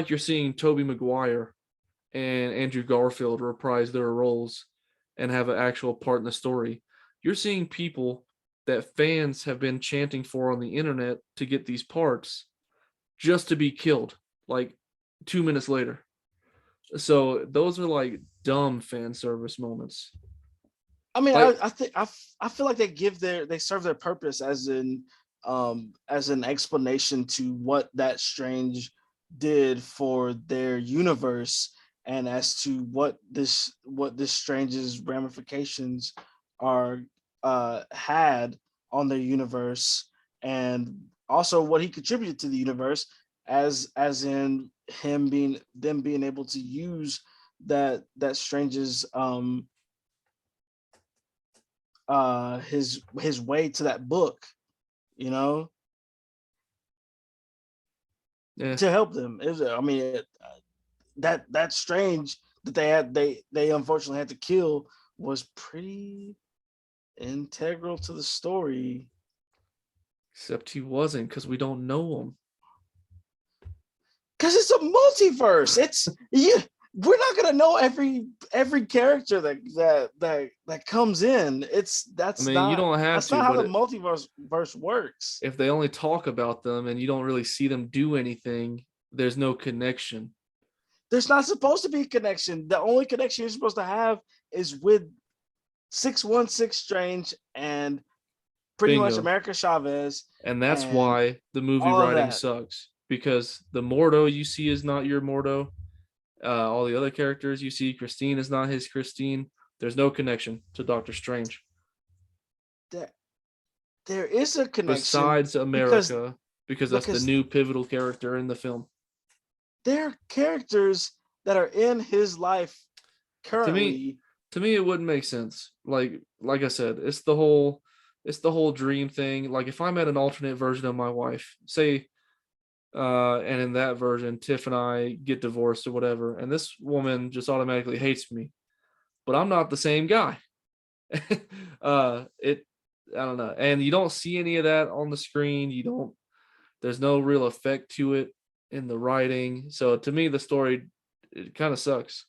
C: you're seeing Toby Maguire and Andrew Garfield reprise their roles and have an actual part in the story. You're seeing people that fans have been chanting for on the internet to get these parts just to be killed like 2 minutes later. So those are like dumb fan service moments.
B: I mean,
C: Like,
B: I think I feel like they serve their purpose as an explanation to what that Strange did for their universe, and as to what this Strange's ramifications are had on their universe, and also what he contributed to the universe, as in them being able to use that Strange's his way to that book, you know,
C: yeah,
B: to help them. I mean, that Strange that they unfortunately had to kill was pretty integral to the story.
C: except he wasn't because we don't know him.
B: Because it's a multiverse. It's yeah. We're not gonna know every character that comes in. It's
C: I mean, you don't have
B: that's
C: to,
B: not how
C: but
B: the multiverse works.
C: if they only talk about them and you don't really see them do anything, there's no connection.
B: There's not supposed to be a connection. The only connection you're supposed to have is with 616 Strange and pretty much
C: Bingo.
B: America Chavez
C: And that's
B: and
C: why the movie
B: all of
C: writing
B: that.
C: sucks because the Mordo you see is not your Mordo. All the other characters you see, Christine is not his Christine. There's no connection to Doctor Strange
B: That there is a connection
C: besides
B: because
C: America because that's the
B: because
C: new pivotal character in the film.
B: there are characters that are in his life
C: To me,
B: currently
C: To me, it wouldn't make sense. Like I said, it's the whole dream thing. Like if I'm at an alternate version of my wife, say, and in that version, Tiff and I get divorced or whatever, and this woman just automatically hates me, but I'm not the same guy. It I don't know, and you don't see any of that on the screen. You don't. There's no real effect to it in the writing. So to me, the story it kind of sucks.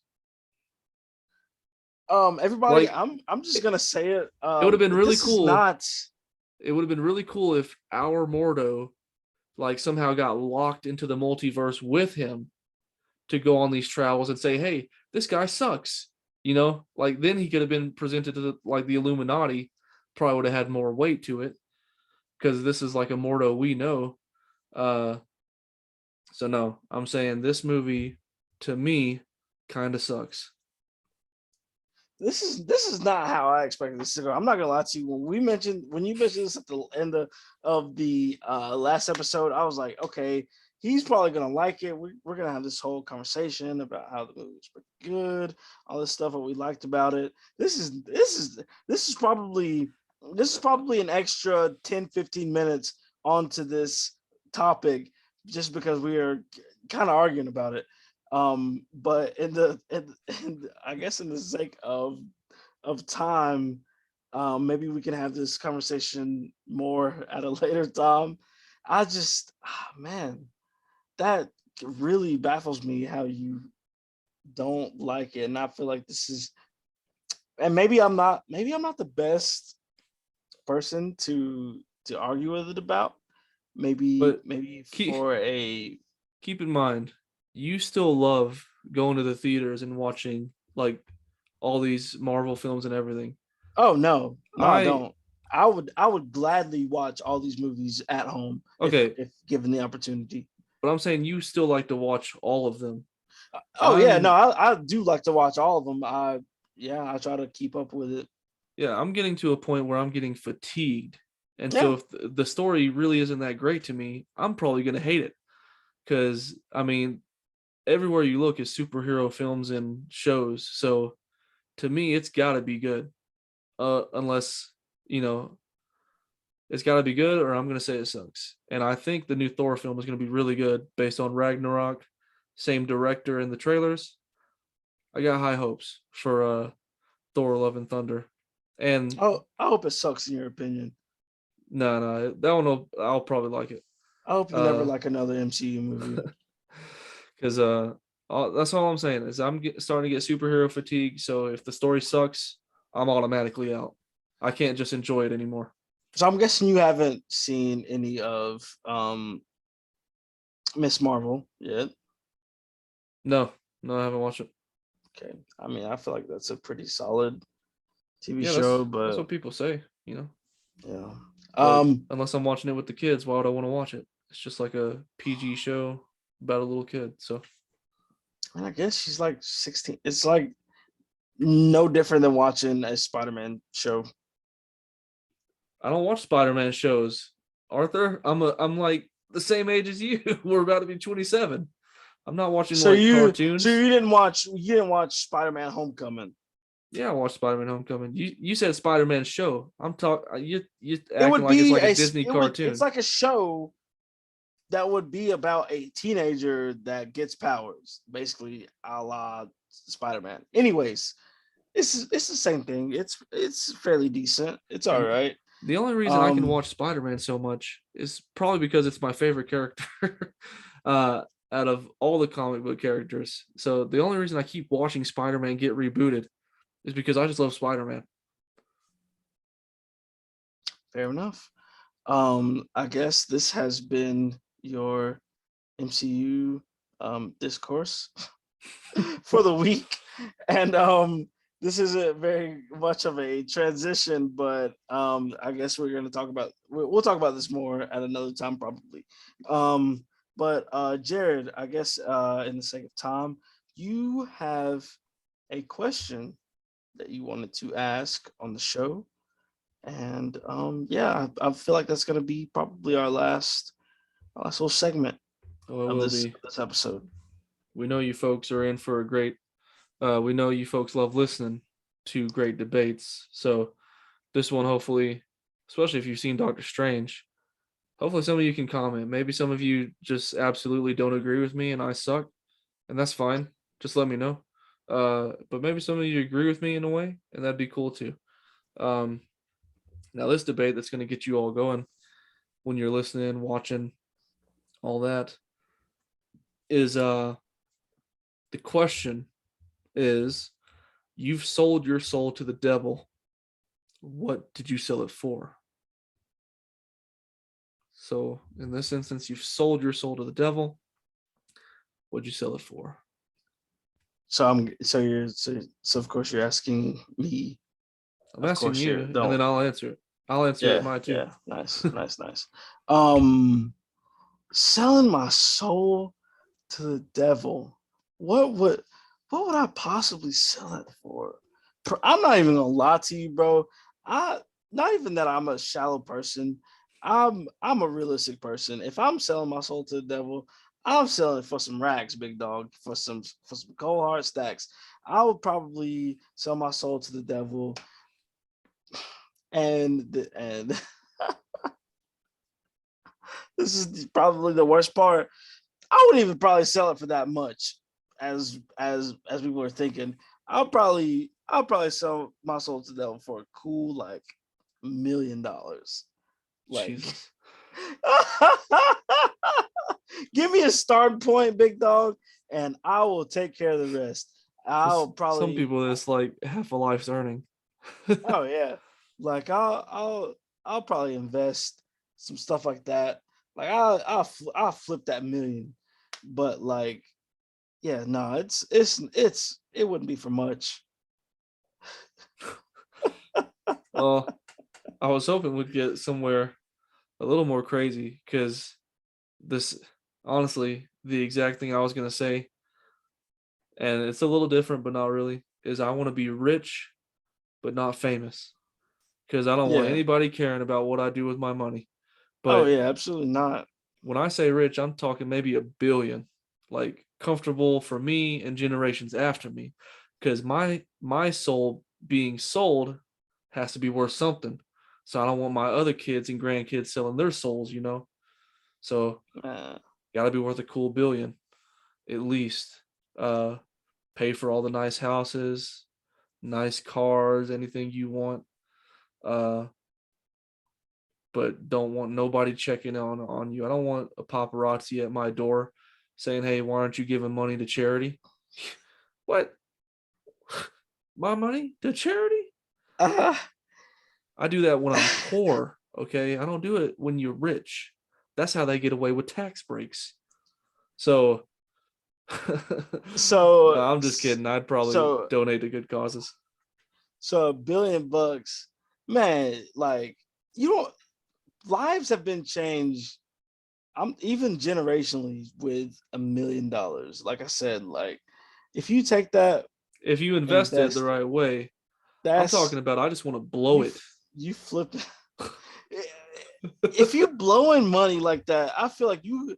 B: Everybody,
C: Like
B: I'm just
C: it,
B: gonna say it.
C: it would have been really
B: This is
C: cool.
B: not.
C: It would have been really cool if our Mordo like somehow got locked into the multiverse with him to go on these travels and say, "Hey, this guy sucks." Like then he could have been presented to like the Illuminati. Probably would have had more weight to it because this is like a Mordo we know. Uh, so no, I'm saying this movie to me kind of sucks.
B: This is not how I expected this to go. I'm not gonna lie to you. When you mentioned this at the end of the last episode, I was like, okay, he's probably gonna like it. We're gonna have this whole conversation about how the movie was pretty good, all this stuff what we liked about it. This is probably an extra 10-15 minutes onto this topic just because we are kind of arguing about it. But I guess in the sake of time, maybe we can have this conversation more at a later time. I just, man, that really baffles me how you don't like it, and I feel like this is, and maybe I'm not the best person to argue with it about. Maybe
C: But
B: maybe
C: keep
B: for a
C: keep in mind, you still love going to the theaters and watching like all these Marvel films and everything.
B: Oh no, I
C: I
B: don't. I would gladly watch all these movies at home
C: okay,
B: if given the opportunity.
C: but I'm saying you still like to watch all of them.
B: Oh yeah, no,
C: I'm
B: I do like to watch all of them. I try to keep up with it.
C: Yeah, I'm getting to a point where I'm getting fatigued. And so
B: Yeah.
C: if the story really isn't that great to me, I'm probably going to hate it cuz I mean, everywhere you look is superhero films and shows. So to me it's got to be good. Unless, you know, it's got to be good or I'm going to say it sucks. And I think the new Thor film is going to be really good based on Ragnarok, same director in the trailers. I got high hopes for Thor Love and Thunder. And
B: Oh, I hope it sucks in your opinion.
C: no, that one I'll probably like it.
B: I hope you never
C: Uh,
B: like another MCU movie.
C: because that's all I'm saying is starting to get superhero fatigue. So if the story sucks, I'm automatically out. I can't just enjoy it anymore.
B: So I'm guessing you haven't seen any of Miss Marvel yet.
C: No, no, I haven't watched it.
B: Okay. I mean, I feel like that's a pretty solid TV
C: Yeah,
B: show,
C: that's
B: but
C: what people say.
B: yeah.
C: But
B: Um,
C: unless I'm watching it with the kids, why would I want to watch it? It's just like a PG show about a little kid. So
B: and I guess she's like 16. It's like no different than watching a Spider-Man show.
C: I don't watch Spider-Man shows. Arthur, I'm like the same age as you. We're about to be 27. I'm not watching
B: So
C: like
B: you so
C: cartoons.
B: you didn't watch Spider-Man Homecoming.
C: Yeah, I watched Spider-Man Homecoming. You said Spider-Man show. I'm talking you
B: It
C: acting
B: would
C: like it's
B: be
C: like a
B: a
C: Disney
B: it would it's
C: cartoon.
B: like a show that would be about a teenager that gets powers, basically a la Spider-Man. Anyways, it's the same thing. It's fairly decent. It's all
C: And
B: right.
C: the only reason I can
B: Um
C: watch Spider-Man so much is probably because it's my favorite character uh out of all the comic book characters. So the only reason I keep watching Spider-Man get rebooted is because I just love Spider-Man.
B: Fair enough. I guess this has been your MCU discourse for the week. And this is a very much of a transition, but I guess we're going to talk about we'll talk about this more at another time probably. But Jared, I guess in the sake of time, you have a question that you wanted to ask on the show. And yeah, I feel like that's going to be probably our last little segment
C: Oh, it
B: of
C: will
B: this
C: be.
B: of this episode.
C: We know you folks are in for a great we know you folks love listening. two great debates. So this one, hopefully, especially if you've seen Doctor Strange, hopefully some of you can comment. Maybe some of you just absolutely don't agree with me and I suck, and that's fine. Just let me know. But maybe some of you agree with me in a way, and that'd be cool too. Um, Now this debate that's going to get you all going when you're listening, watching, all that is the question is, you've sold your soul to the devil. What did you sell it for? So in this instance, you've sold your soul to the devil. What'd you sell it for?
B: So of course you're asking me.
C: I'm
B: Of
C: asking
B: course you
C: you, and then
B: don't.
C: I'll answer it. I'll answer it
B: Yeah,
C: mine too.
B: yeah. Nice, nice, nice. Um, Selling my soul to the devil. What would what would I possibly sell it for? I'm not even gonna lie to you, bro. I Not even that I'm a shallow person. I'm a realistic person. If I'm selling my soul to the devil, I'm selling it for some racks, big dog, for some cold hard stacks. I would probably sell my soul to the devil, and this is probably the worst part. I wouldn't even probably sell it for that much as we were thinking. I'll probably sell my soul to the devil for a cool like $1 million. Like
C: Jesus.
B: give me a starting point, big dog, and I will take care of the rest.
C: For
B: I'll
C: some
B: probably
C: people, it's like half a life's earning.
B: oh yeah. Like I'll probably invest some stuff like that. Like I'll flip that million. But like yeah, no, it wouldn't be for much.
C: Well, I was hoping we'd get somewhere a little more crazy because this, honestly, the exact thing I was going to say, and it's a little different, but not really, is I want to be rich, but not famous because I don't want
B: Yeah.
C: anybody caring about what I do with my money.
B: Oh
C: But
B: yeah, absolutely not.
C: when I say rich, I'm talking maybe a billion, like comfortable for me and generations after me, because my soul being sold has to be worth something. So I don't want my other kids and grandkids selling their souls, you know. So
B: Uh,
C: got to be worth a cool billion at least. Uh, Pay for all the nice houses, nice cars, anything you want. Uh, but don't want nobody checking on you. I don't want a paparazzi at my door saying, "Hey, why aren't you giving money to charity?" What? My money to charity?
B: uh,
C: I do that when I'm poor, okay? I don't do it when you're rich. That's how they get away with tax breaks. So no,
B: so
C: I'm just kidding. I'd probably
B: so
C: donate to good causes.
B: so $1 billion, man. Like you don't lives have been changed. I'm even generationally with $1 million. Like I said, like if you take that
C: If you
B: and
C: invest it the
B: invest it,
C: right way, I'm talking
B: that's
C: about I just want to blow
B: you
C: it.
B: you flip. If you blowing money like that, I feel like you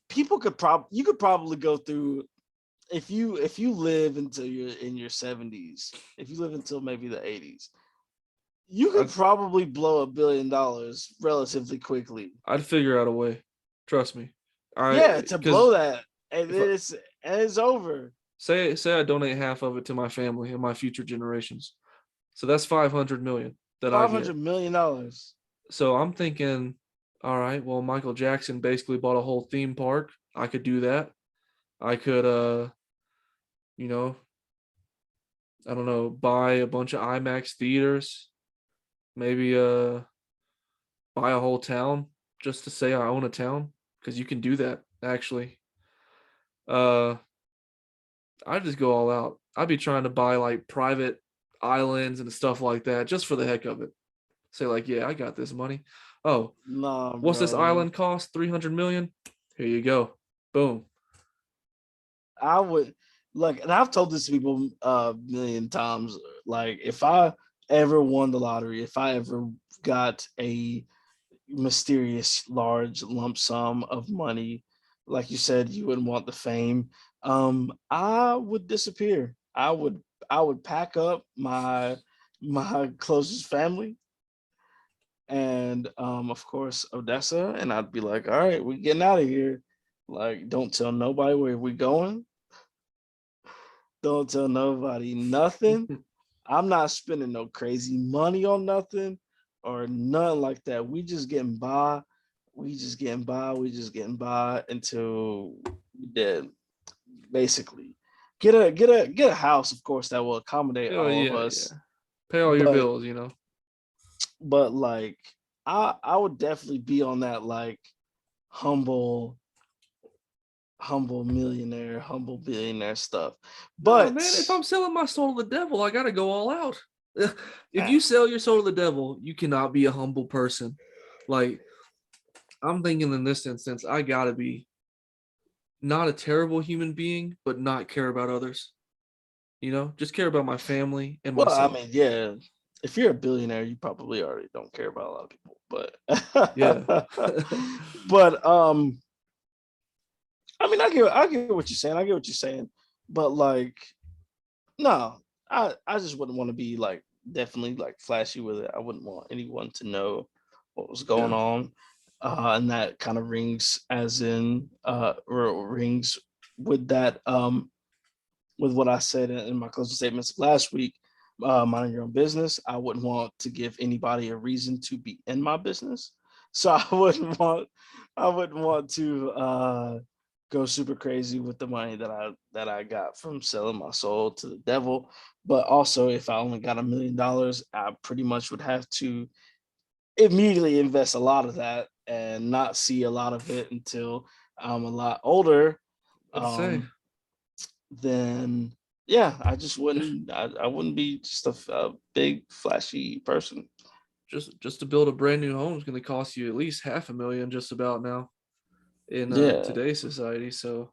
B: could probably go through if you live until you're in your 70s, if you live until maybe the 80s, you could
C: I'd
B: probably blow $1 billion relatively quickly.
C: I'd figure out a way. Trust me.
B: Yeah,
C: I
B: to blow
C: because
B: that, and
C: if I,
B: it's over.
C: say I donate half of it to my family and my future generations, so that's 500 million that I
B: Five
C: get.
B: hundred million dollars.
C: So I'm thinking, all right, well, Michael Jackson basically bought a whole theme park. I could do that. I could, you know, I don't know, buy a bunch of IMAX theaters. Maybe, buy a whole town just to say I own a town because you can do that actually. Uh, I just go all out. I'd be trying to buy like private islands and stuff like that just for the heck of it. Say like, yeah, I got this money. Oh,
B: Nah,
C: what's this
B: bro.
C: island cost? 300 million. Here you go. Boom.
B: I would like, and I've told this to people a million times. Like, if I ever won the lottery, if I ever got a mysterious large lump sum of money, like you said, you wouldn't want the fame. I would disappear. I would I would pack up my closest family and of course Odessa, and I'd be like, all right, we're getting out of here. Like, don't tell nobody where we going. Don't tell nobody nothing. I'm not spending no crazy money on nothing or nothing like that. We just getting by. We just getting by. We just getting by until we dead. Basically, get a house, of course, that will accommodate
C: Oh
B: all of
C: yeah, yeah.
B: us.
C: Pay all your
B: But
C: bills, you know.
B: like, I would definitely be on that like humble millionaire, humble billionaire stuff.
C: Nah,
B: But
C: man, if I'm selling my soul to the devil, I gotta go all out. If
B: uh,
C: you sell your soul to the devil, you cannot be a humble person. Like, I'm thinking in this instance, I gotta be not a terrible human being, but not care about others. You know, just care about my family and
B: well, I
C: myself.
B: mean, yeah, if you're a billionaire, you probably already don't care about a lot of people.
C: Yeah.
B: But I mean, I get what you're saying. I get what you're saying. But like, no, I just wouldn't want to be like definitely like flashy with it. I wouldn't want anyone to know what was going
C: Yeah.
B: on. And that kind of rings as in rings with that with what I said in my closing statements last week. Minding your own business. I wouldn't want to give anybody a reason to be in my business. So I wouldn't want to go super crazy with the money that I got from selling my soul to the devil. But also, if I only got $1 million, I pretty much would have to immediately invest a lot of that and not see a lot of it until I'm a lot older.
C: I'd say
B: Um, then yeah, I just wouldn't. I wouldn't be just a big flashy person.
C: just to build a brand new home is going to cost you at least half a million just about now in
B: Yeah.
C: today's society. So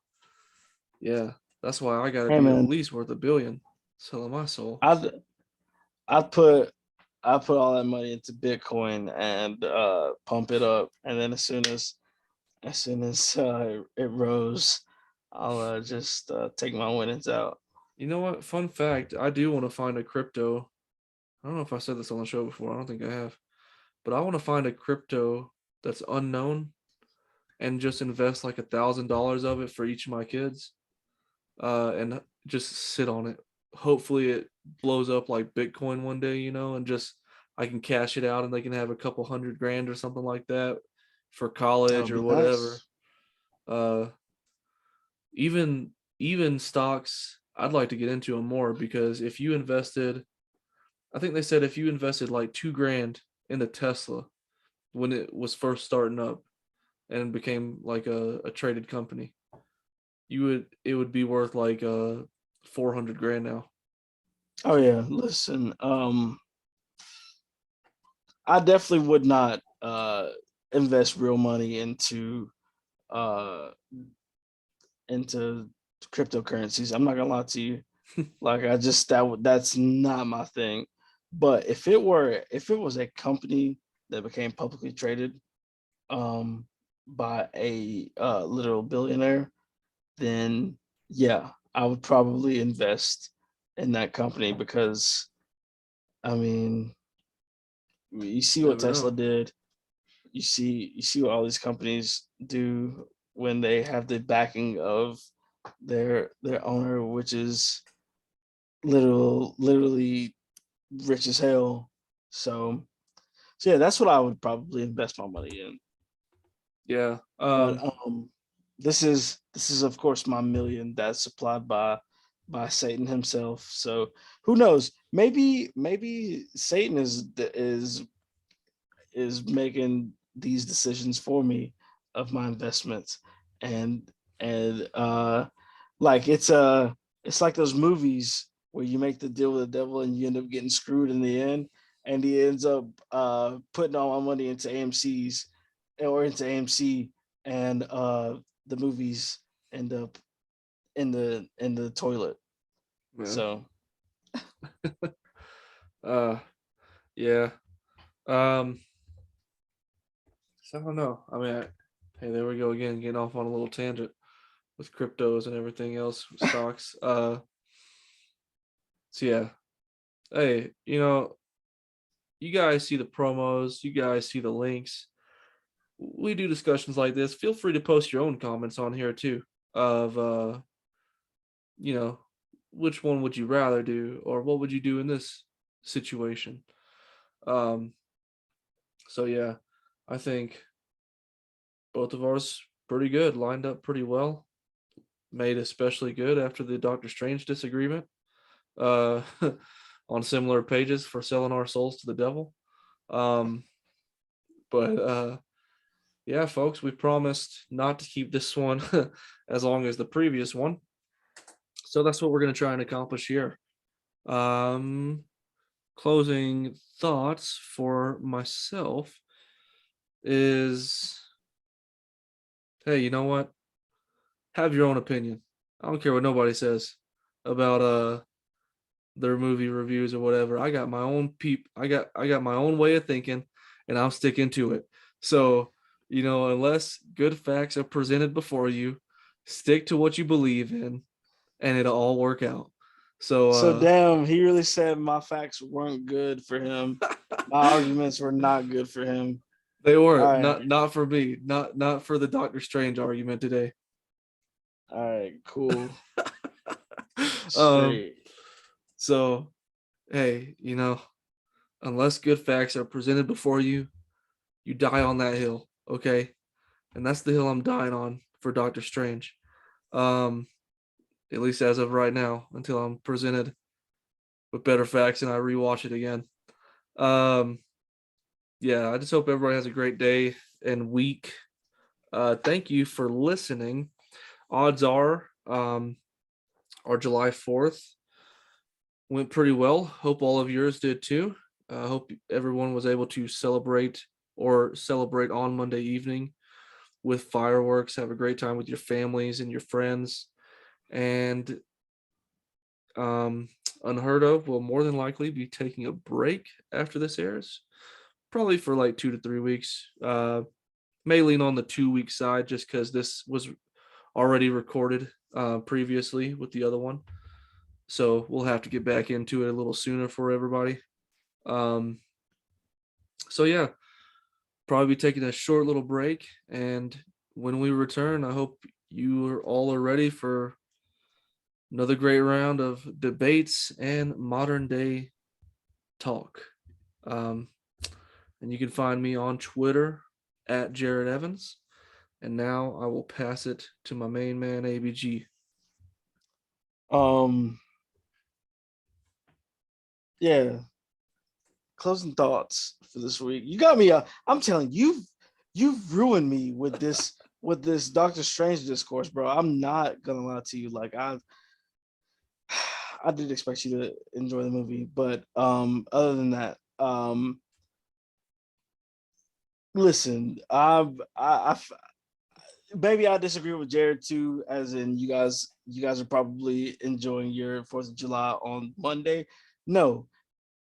C: yeah, that's why I got to
B: Hey
C: be at
B: man,
C: least worth $1 billion selling my soul.
B: I'd I'd put I put all that money into Bitcoin and pump it up, and then as soon as it rose, I'll just take my winnings out.
C: You know what? Fun fact: I do want to find a crypto. I don't know if I said this on the show before. I don't think I have, but I want to find a crypto that's unknown and just invest like $1,000 of it for each of my kids, and just sit on it. Hopefully, it blows up like Bitcoin one day, you know, and just I can cash it out and they can have a couple hundred grand or something like that for
B: That'll
C: college or
B: be
C: whatever.
B: nice.
C: Uh, even stocks, I'd like to get into them more because if you invested, I think they said if you invested like 2 grand into Tesla when it was first starting up and became like a traded company, it would be worth like 400 grand now.
B: Oh yeah, listen. I definitely would not invest real money uh into cryptocurrencies. I'm not gonna lie to you. Like, I just that's not my thing. But if it was a company that became publicly traded um by a literal billionaire, then yeah, I would probably invest in that company because I mean, you see what
C: Never
B: Tesla
C: know.
B: did. You see what all these companies do when they have the backing of their owner, which is literally rich as hell. So yeah, that's what I would probably invest my money in.
C: Yeah.
B: But this is of course my million that's supplied by Satan himself. So who knows? Maybe Satan is making these decisions for me of my investments, and like it's like those movies where you make the deal with the devil and you end up getting screwed in the end, and he ends up putting all my money into AMC's or into AMC, and the movies end up in the toilet.
C: Yeah.
B: So
C: Uh yeah. Um so I don't know. I mean, hey, there we go again, getting off on a little tangent with cryptos and everything else, stocks. So yeah, hey, you guys see the promos, you guys see the links. We do discussions like this. Feel free to post your own comments on here too of you know, which one would you rather do or what would you do in this situation? Um so yeah, I think both of ours pretty good, lined up pretty well, made especially good after the Doctor Strange disagreement. Uh on similar pages for selling our souls to the devil. Um but yeah, folks, we promised not to keep this one as long as the previous one. So that's what we're going to try and accomplish here. Um, Closing thoughts for myself is, hey, you know what? Have your own opinion. I don't care what nobody says about their movie reviews or whatever. I got my own I got my own way of thinking and I'm sticking to it. So, unless good facts are presented before you, stick to what you believe in and it'll all work out. So
B: So damn, he really said my facts weren't good for him. My arguments were not good for him.
C: they
B: All
C: were
B: right,
C: not for me, not for the Doctor Strange argument today.
B: all right, cool,
C: um
B: straight.
C: so hey, unless good facts are presented before you, you die on that hill, okay? And that's the hill I'm dying on for Doctor Strange. Um, at least as of right now, until I'm presented with better facts and I rewatch it again. Um, yeah, I just hope everybody has a great day and week. Thank you for listening. Odds are, our July 4th went pretty well. Hope all of yours did too. Hope everyone was able to celebrate on Monday evening with fireworks. Have a great time with your families and your friends. And um, Unheard of will more than likely be taking a break after this airs, probably for like 2 to 3 weeks. May lean on the 2 week side just because this was already recorded previously with the other one. So we'll have to get back into it a little sooner for everybody. Um, so yeah, probably be taking a short little break. And when we return, I hope you are all are ready for another great round of debates and modern day talk. Um, and you can find me on Twitter at Jared Evans. And now I will pass it to my main man, ABG.
B: Um, yeah. Closing thoughts for this week. You got me. I'm telling you, you've ruined me with this Doctor Strange discourse, bro. I'm not gonna lie to you. Like I did expect you to enjoy the movie, but other than that, listen, maybe I disagree with Jared too, as in you guys are probably enjoying your Fourth of July on Monday. No,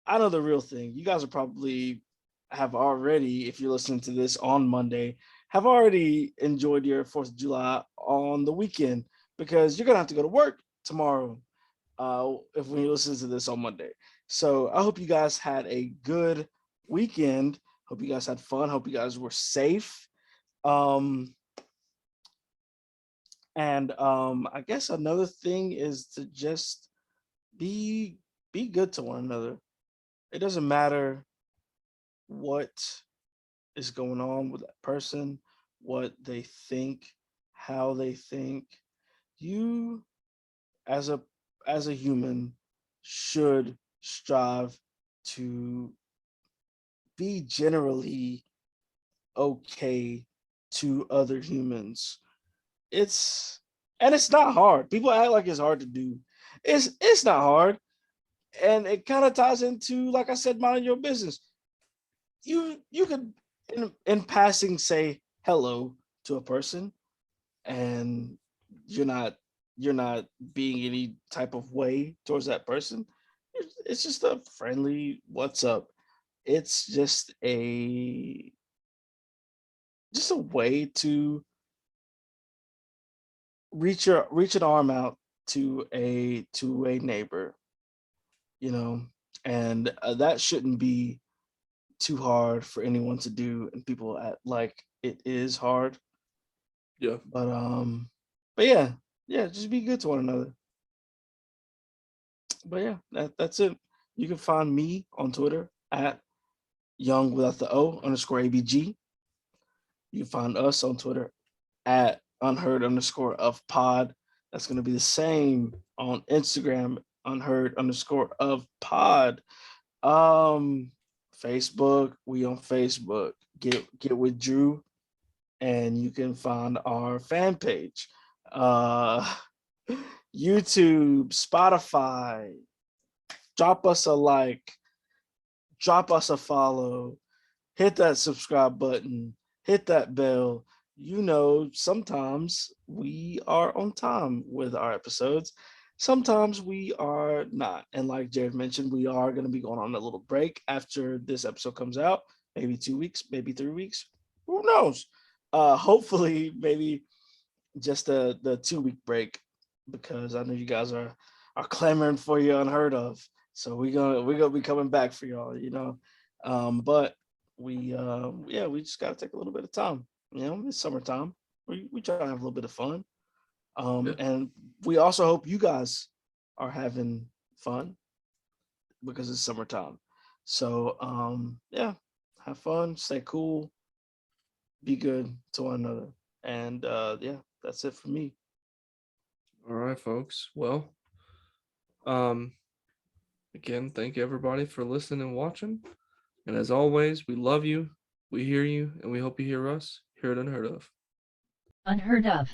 B: I know the real thing. You guys are probably have already, if you're listening to this on Monday, have already enjoyed your Fourth of July on the weekend because you're gonna have to go to work tomorrow. If when you listen to this on Monday, so I hope you guys had a good weekend. Hope you guys had fun. Hope you guys were safe. Um, and I guess another thing is to just be be good to one another. It doesn't matter what is going on with that person, what they think, how they think. You as a human should strive to be generally okay to other humans. It's and it's not hard. People act like it's hard to do. It's not hard. And it kind of ties into, like I said, mind your business. You could in passing say hello to a person and you're not you're not being any type of way towards that person. It's just a friendly what's up. It's just a way to reach an arm out to a neighbor. you know, and that shouldn't be too hard for anyone to do, and people at like it is hard,
C: Yeah.
B: but yeah, yeah, just be good to one another. But yeah, that's it. You can find me on Twitter at young without the O underscore ABG. You can find us on Twitter at unheard underscore of pod. That's going to be the same on Instagram, unheard underscore of pod. Um, Facebook, we on Facebook. Get with Drew, and you can find our fan page. Uh, YouTube, Spotify. Drop us a like, drop us a follow, hit that subscribe button, hit that bell. You know, sometimes we are on time with our episodes. Sometimes we are not. And like Jared mentioned, we are going to be going on a little break after this episode comes out. Maybe 2 weeks, maybe 3 weeks. Who knows? Hopefully, maybe just the 2 week break, because I know you guys are clamoring for you unheard of. So we're gonna be coming back for y'all, you know. But we yeah, we just gotta take a little bit of time. You know, it's summertime. We try to have a little bit of fun.
C: Yeah.
B: And we also hope you guys are having fun because it's summertime. So yeah, have fun, stay cool, be good to one another. And yeah, that's it for me.
C: All right, folks. Well, um, again, thank everybody for listening and watching. And as always, we love you, we hear you, and we hope you hear us. Hear it unheard of.
A: Unheard of.